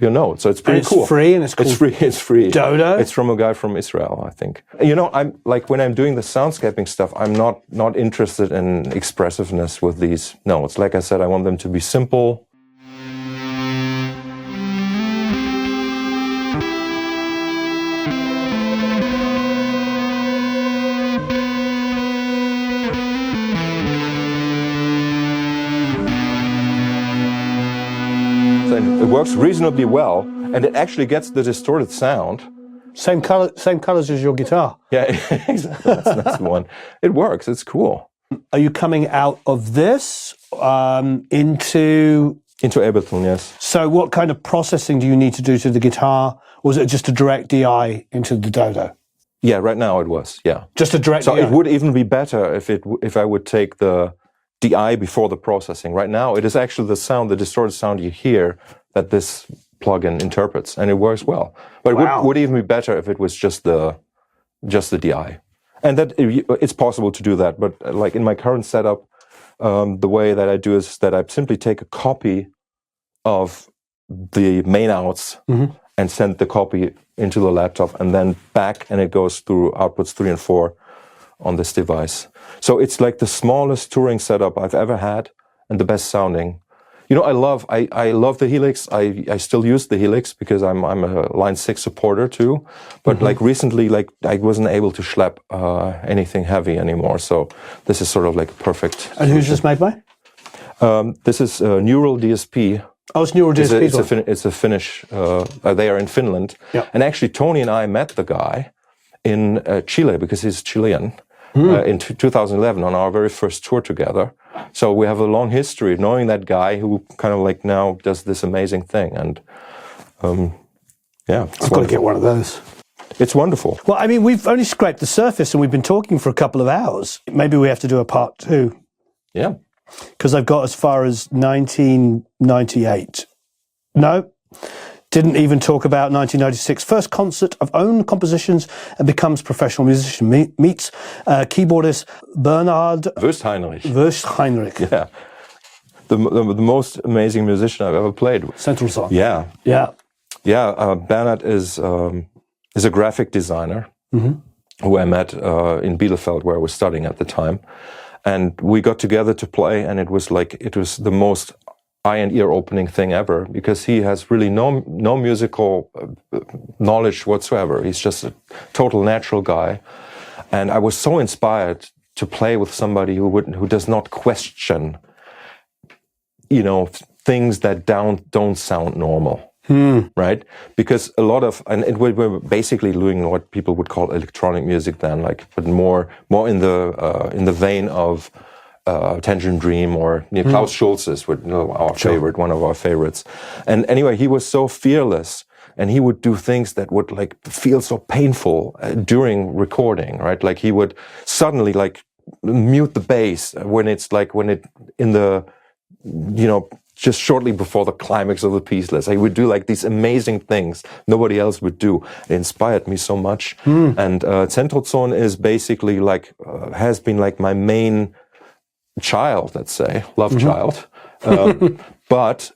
your note. So it's pretty cool. It's free, and it's called It's free. Dodo. It's from a guy from Israel, I think. I'm like, when I'm doing the soundscaping stuff, I'm not interested in expressiveness with these notes. Like I said, I want them to be simple. It works reasonably well, and it actually gets the distorted sound. Same colors as your guitar. Yeah, exactly. That's the one. It works. It's cool. Are you coming out of this into Ableton? Yes. So, what kind of processing do you need to do to the guitar, or is it just a direct DI into the Dodo? Yeah, right now it was. Yeah, just a direct. So DI. it would even be better if I would take the DI before the processing. Right now, it is actually the distorted sound you hear that this plugin interprets, and it works well. But it would even be better if it was just the DI, and that it's possible to do that. But like in my current setup, the way that I do is that I simply take a copy of the main outs and send the copy into the laptop, and then back, and it goes through outputs 3 and 4 on this device. So it's like the smallest touring setup I've ever had, and the best sounding. I love the Helix. I still use the Helix because I'm a Line 6 supporter too. But like recently, like I wasn't able to schlep anything heavy anymore. So this is sort of like perfect. And who's this made by? This is Neural DSP. Oh, it's Neural DSP. It's a Finnish. They are in Finland. Yeah. And actually, Tony and I met the guy in Chile because he's Chilean. In 2011 on our very first tour together. So we have a long history of knowing that guy who kind of like now does this amazing thing. And I've got to get one of those. It's wonderful. Well, we've only scraped the surface and we've been talking for a couple of hours. Maybe we have to do a part 2. Yeah. Because I've got as far as 1998. No. Didn't even talk about 1996. First concert of own compositions and becomes professional musician. Meets keyboardist Bernhard Wüstheinrich. Yeah. The most amazing musician I've ever played with. Central Song. Yeah. Yeah. Yeah. Bernhard is a graphic designer who I met in Bielefeld, where I was studying at the time. And we got together to play, and it was the most eye and ear opening thing ever, because he has really no musical knowledge whatsoever. He's just a total natural guy, and I was so inspired to play with somebody who does not question, things that don't sound normal. Right? Because a lot of, and we're basically doing what people would call electronic music then, but more in the vein of Tangerine Dream or Klaus Schulze is one of our favorites. And anyway, he was so fearless, and he would do things that would feel so painful during recording, right? Like he would suddenly mute the bass when it in the, just shortly before the climax of the piece. Let's say, we do like these amazing things nobody else would do. It inspired me so much. And Zentralzone is basically like has been like my main child, let's say, love child. But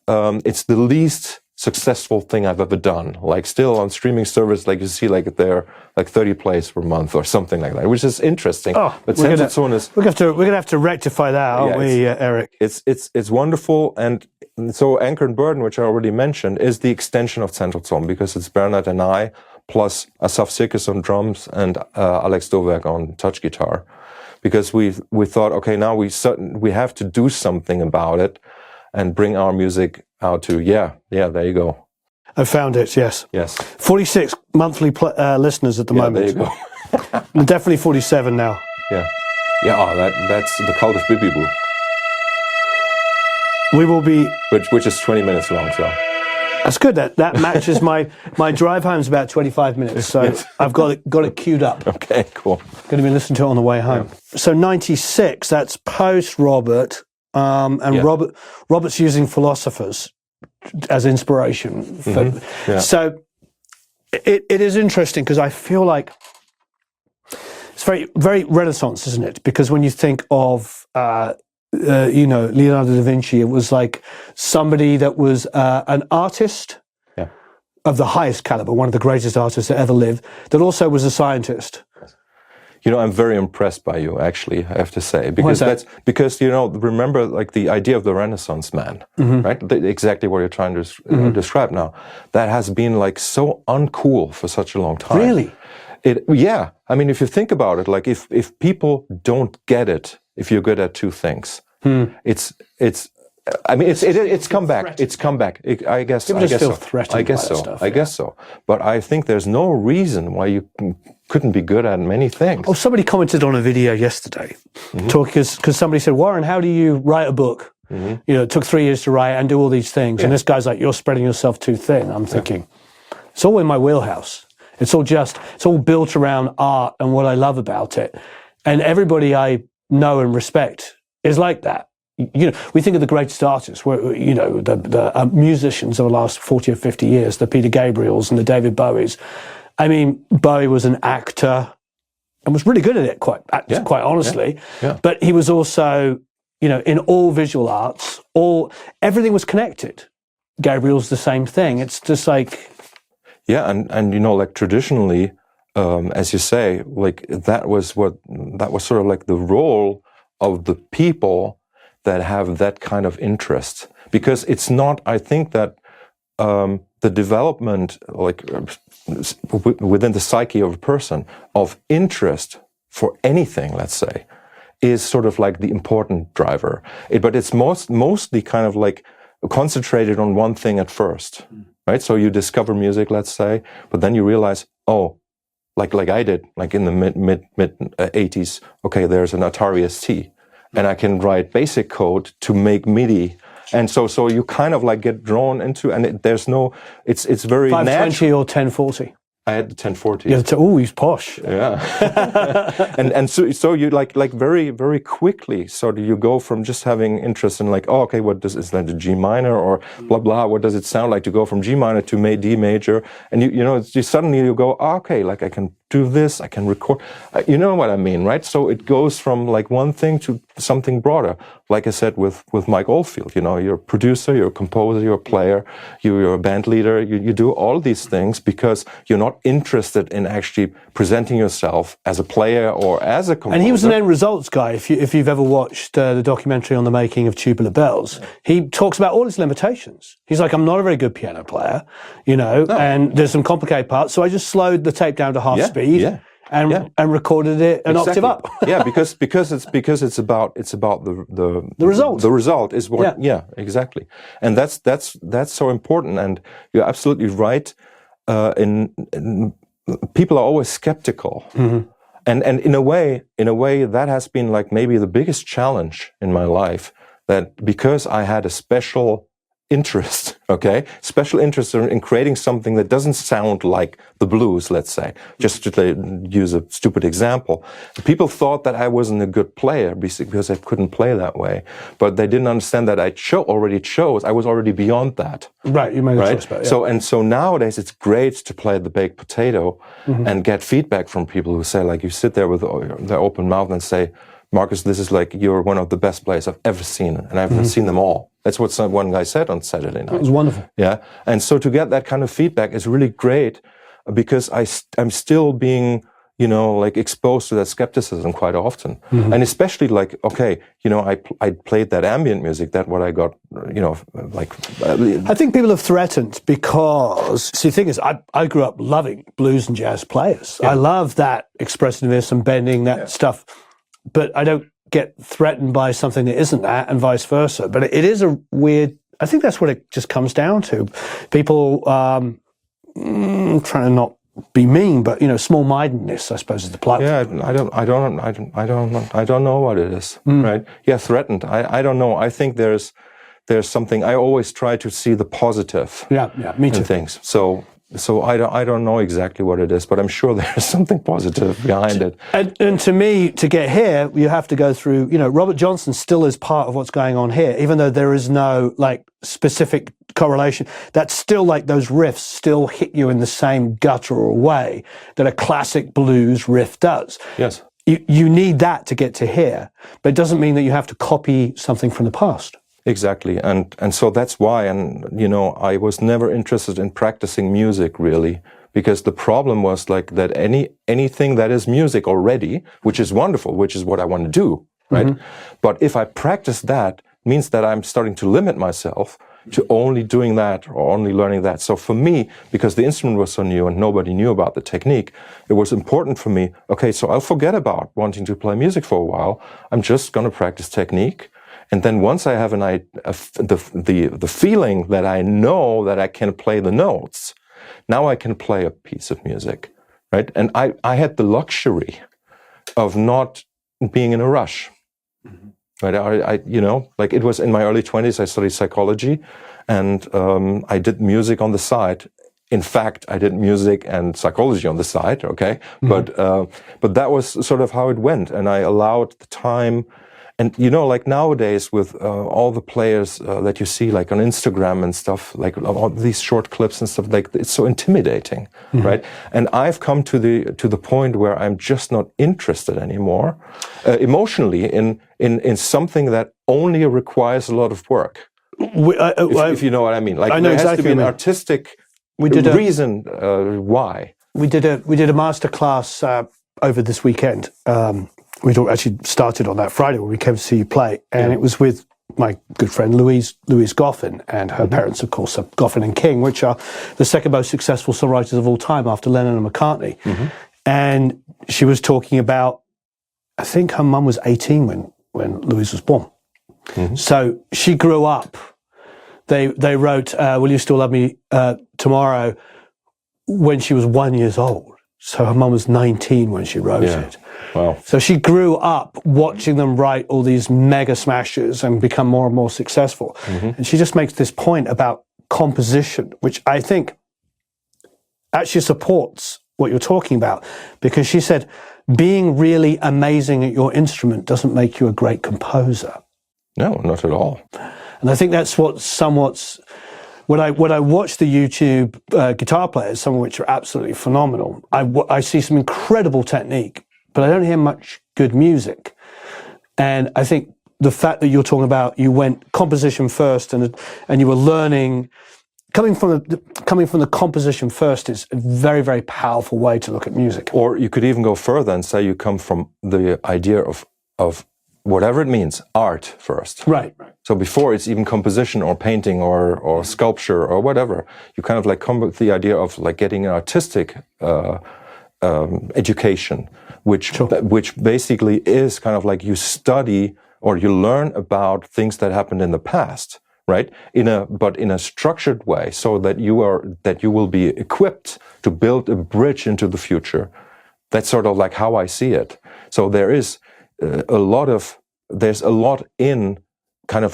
it's the least successful thing I've ever done. Like still on streaming service, like you see, like they're like 30 plays per month or something like that, which is interesting. Oh, but Zentralzone is we're gonna have to rectify that, aren't we, Eric? It's wonderful, and so Anchor and Burden, which I already mentioned, is the extension of Zentralzone because it's Bernard and I plus Asaf Sirkis on drums and Alex Doverk on touch guitar. Because we thought, okay, now we have to do something about it and bring our music out to, there you go. I found it, yes. 46 monthly listeners at the moment. There you go. Definitely 47 now. Yeah, that's the Cult of Bibi Boo. We will be... Which is 20 minutes long, so... That's good. That matches my drive home is about 25 minutes, so yes. I've got it queued up. Okay, cool. Going to be listening to it on the way home. Yeah. So 96, that's post Robert, Robert's using philosophers as inspiration. So it is interesting because I feel like it's very, very Renaissance, isn't it? Because when you think of Leonardo da Vinci, it was like somebody that was an artist of the highest caliber, one of the greatest artists that ever lived, that also was a scientist. I'm very impressed by you, actually, I have to say, because because remember, like the idea of the Renaissance man, right? Exactly what you're trying to describe now. That has been like so uncool for such a long time. Really? I mean, if you think about it, like if people don't get it, if you're good at two things, it's come back. It's come back. I guess so. But I think there's no reason why you couldn't be good at many things. Oh, somebody commented on a video yesterday, because somebody said, Warren, how do you write a book? It took 3 years to write and do all these things. And this guy's like, you're spreading yourself too thin. I'm thinking, it's all in my wheelhouse. It's all built around art and what I love about it. And everybody I know and respect is like that. We think of the greatest artists, the musicians of the last 40 or 50 years, the Peter Gabriels and the David Bowies. I mean, Bowie was an actor and was really good at it, quite honestly. Yeah. But he was also, in all visual arts, everything was connected. Gabriel's the same thing. It's just like... Yeah, and like traditionally, as you say, like that was sort of like the role of the people that have that kind of interest, because it's not, I think that the development, like within the psyche of a person, of interest for anything, let's say, is sort of like the important driver. But it's mostly kind of like concentrated on one thing at first, right? So you discover music, let's say, but then you realize, like I did, like in the mid 80s, okay, there's an Atari ST. And I can write basic code to make MIDI, and so you kind of like get drawn into, and it's very 520 natural. or 1040. I had the 1040. Yeah, he's posh. Yeah, and so you like very, very quickly. So do you go from just having interest in like, is that a G minor or blah blah? What does it sound like to go from G minor to D major? And you suddenly go, like I can do this, I can record. You know what I mean, right? So it goes from like one thing to something broader. Like I said with Mike Oldfield, you're a producer, you're a composer, you're a player, you're a band leader. You do all these things because you're not interested in actually presenting yourself as a player or as a composer. And he was an end results guy. If you've ever watched the documentary on the making of Tubular Bells, he talks about all his limitations. He's like, I'm not a very good piano player, and there's some complicated parts, so I just slowed the tape down to half speed. And recorded it an octave up. because it's about the result. The result is what. Yeah, exactly. And that's so important. And you're absolutely right. People are always skeptical, and in a way that has been like maybe the biggest challenge in my life. That because I had a special interest, okay? Special interest in creating something that doesn't sound like the blues, let's say. Just to use a stupid example. People thought that I wasn't a good player because I couldn't play that way. But they didn't understand that I I was already beyond that. Right, you made a choice about it. Yeah. So nowadays it's great to play the baked potato and get feedback from people who say, like, you sit there with their open mouth and say, Markus, this is like, you're one of the best players I've ever seen, and I've seen them all. That's what one guy said on Saturday night. It was wonderful. Yeah, and so to get that kind of feedback is really great, because I'm still being, like, exposed to that skepticism quite often, and especially like, okay, I played that ambient music, that what I got, like. I think people have threatened because, see, the thing is, I grew up loving blues and jazz players. Yeah. I love that expressiveness and bending, that stuff. But I don't get threatened by something that isn't that, and vice versa. But it is a weird, I think that's what it just comes down to. People trying to not be mean, but small-mindedness, I suppose, is the plot. Yeah, I don't know what it is, right? Yeah, threatened. I don't know. I think there's something. I always try to see the positive. Yeah, me too. In things. So I don't know exactly what it is, but I'm sure there's something positive behind it. And to me, to get here, you have to go through, Robert Johnson still is part of what's going on here, even though there is no, like, specific correlation. That's still, like, those riffs still hit you in the same guttural way that a classic blues riff does. Yes. You need that to get to here, but it doesn't mean that you have to copy something from the past. Exactly, and so that's why, and I was never interested in practicing music, really, because the problem was, like, that anything that is music already, which is wonderful, which is what I want to do, right? But if I practice that, means that I'm starting to limit myself to only doing that or only learning that. So for me, because the instrument was so new and nobody knew about the technique, it was important for me, okay, so I'll forget about wanting to play music for a while. I'm just going to practice technique. And then once I have the feeling that I know that I can play the notes, now I can play a piece of music, right? And I had the luxury of not being in a rush, right? Like, it was in my early 20s, I studied psychology, and I did music on the side. In fact, I did music and psychology on the side, okay? But that was sort of how it went, and I allowed the time. And, like nowadays with all the players that you see, like on Instagram and stuff, like all these short clips and stuff, like, it's so intimidating, right? And I've come to the point where I'm just not interested anymore, emotionally, in something that only requires a lot of work. If you know what I mean. Like, there has to be an artistic reason why. We did a master class over this weekend. We actually started on that Friday when we came to see you play, and it was with my good friend Louise Goffin, and her parents, of course, are Goffin and King, which are the second most successful songwriters of all time after Lennon and McCartney. And she was talking about, I think her mum was 18 when Louise was born. So she grew up. They wrote "Will You Still Love Me Tomorrow" when she was 1 year old. So her mum was 19 when she wrote it. Wow. So she grew up watching them write all these mega smashes and become more and more successful. And she just makes this point about composition, which I think actually supports what you're talking about, because she said, being really amazing at your instrument doesn't make you a great composer. No, not at all. And I think that's when I watch the YouTube guitar players, some of which are absolutely phenomenal, I see some incredible technique, but I don't hear much good music. And I think the fact that you're talking about, you went composition first and you were learning, coming from the composition first is a very, very powerful way to look at music. Or you could even go further and say you come from the idea of whatever it means, art first. Right. So before it's even composition or painting or sculpture or whatever, you kind of like come with the idea of like getting an artistic education, which basically is kind of like you study or you learn about things that happened in the past, right? But in a structured way, so that you will be equipped to build a bridge into the future. That's sort of like how I see it. So there's a lot in kind of,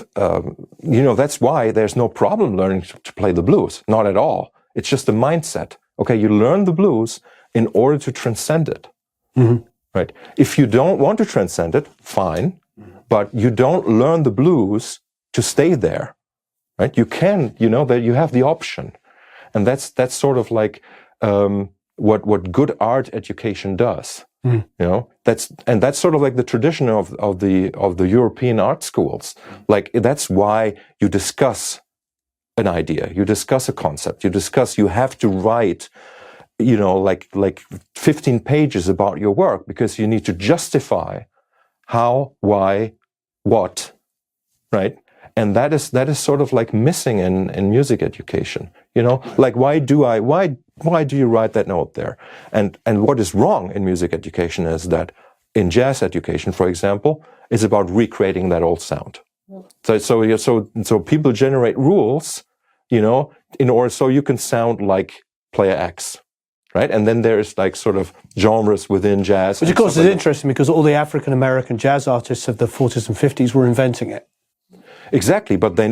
that's why there's no problem learning to play the blues. Not at all. It's just a mindset. Okay, you learn the blues in order to transcend it. Mm-hmm. Right? If you don't want to transcend it, fine. But you don't learn the blues to stay there. Right? You can, that you have the option. And that's sort of like what good art education does. That's sort of like the tradition of the European art schools. Like, that's why you discuss an idea, you discuss a concept, you have to write, like 15 pages about your work, because you need to justify how, why, what, right? And that is sort of like missing in music education. Like, why do you write that note there? And what is wrong in music education is that in jazz education, for example, is about recreating that old sound. So people generate rules, in order so you can sound like player X, right? And then there's like sort of genres within jazz. Which of course is interesting, because all the African American jazz artists of the 40s and 50s were inventing it. Exactly, but they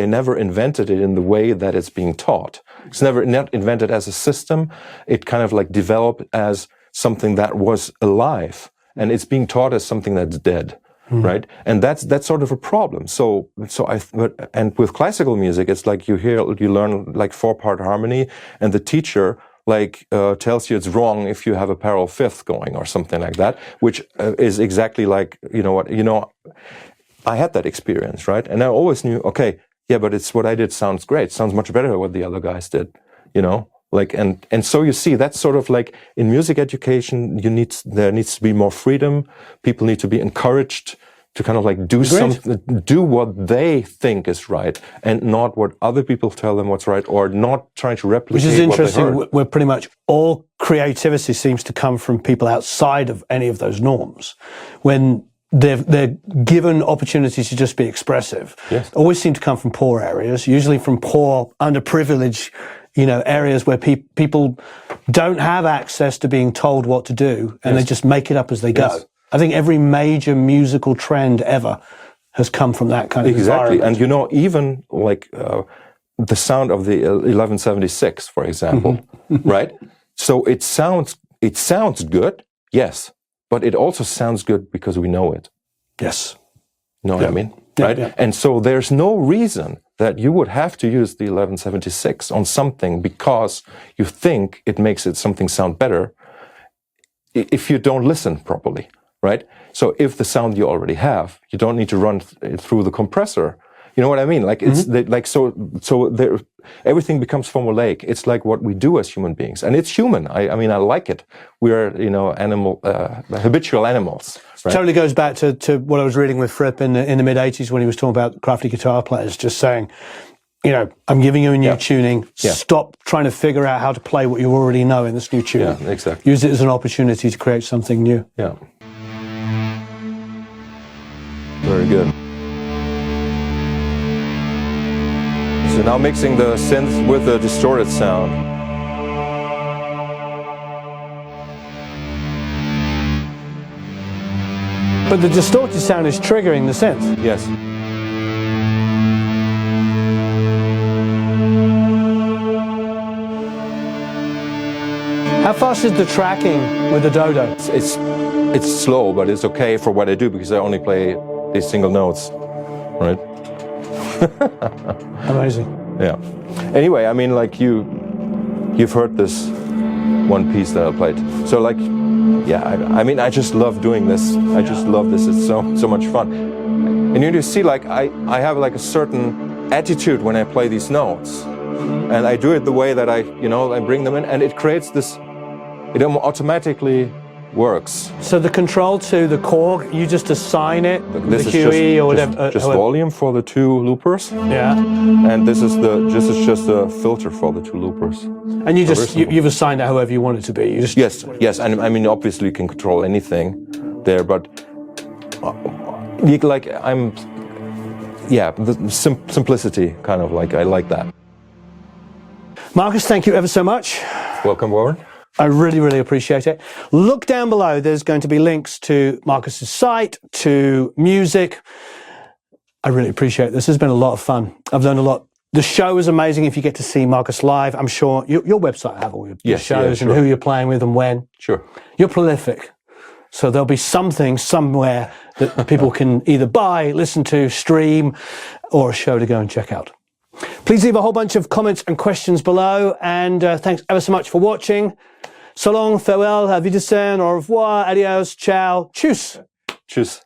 never invented it in the way that it's being taught. It's not invented as a system. It kind of like developed as something that was alive, and it's being taught as something that's dead, right? And that's sort of a problem. And with classical music, it's like you learn like 4-part harmony, and the teacher tells you it's wrong if you have a parallel fifth going or something like that, which is exactly like I had that experience, right? And I always knew, okay, yeah, but it's what I did sounds great. Sounds much better than what the other guys did, and so you see, that's sort of like in music education, there needs to be more freedom. People need to be encouraged to kind of like do what they think is right, and not what other people tell them what's right, or not trying to replicate. Which is interesting, what they heard. where pretty much all creativity seems to come from people outside of any of those norms. When they're given opportunities to just be expressive. Yes. Always seem to come from poor areas, usually from poor, underprivileged, areas where people don't have access to being told what to do, and they just make it up as they go. Yes. I think every major musical trend ever has come from that kind of environment. And even like the sound of the 1176, for example, right? So it sounds good, yes. But it also sounds good because we know it. Yes. Know what I mean? Right? Yeah. And so there's no reason that you would have to use the 1176 on something because you think it makes something sound better if you don't listen properly, right? So if the sound you already have, you don't need to run it through the compressor. You know what I mean? Like it's everything becomes formulaic. It's like what we do as human beings, and it's human. I mean, I like it. We're habitual animals. Right? Totally goes back to what I was reading with Fripp in the mid '80s when he was talking about crafty guitar players, just saying, I'm giving you a new tuning. Yeah. Stop trying to figure out how to play what you already know in this new tuning. Yeah, exactly. Use it as an opportunity to create something new. Yeah. Very good. So now mixing the synth with the distorted sound. But the distorted sound is triggering the synth. Yes. How fast is the tracking with the Dodo? It's slow, but it's okay for what I do because I only play these single notes, right? Amazing. Yeah. Anyway, I mean, like you've heard this one piece that I played. So like, yeah, I mean, I just love doing this. I just love this. It's so much fun. And you see, like, I have like a certain attitude when I play these notes, and I do it the way that I bring them in, and it creates this. It automatically works. So the control to the korg, you just assign it, This the is QE or whatever. Just volume for the two loopers. Yeah. And this is just a filter for the two loopers. And you've assigned it however you want it to be. You just Yes. And I mean, obviously you can control anything there, but the simplicity kind of like, I like that. Markus, thank you ever so much. Welcome, Warren. I really, really appreciate it. Look down below. There's going to be links to Markus's site, to music. I really appreciate this. It's been a lot of fun. I've learned a lot. The show is amazing if you get to see Markus live. I'm sure your website will have all your shows and who you're playing with and when. Sure. You're prolific. So there'll be something somewhere that people can either buy, listen to, stream, or a show to go and check out. Please leave a whole bunch of comments and questions below. And thanks ever so much for watching. So long, farewell, auf Wiedersehen, au revoir, adios, ciao, tschüss. Tschüss.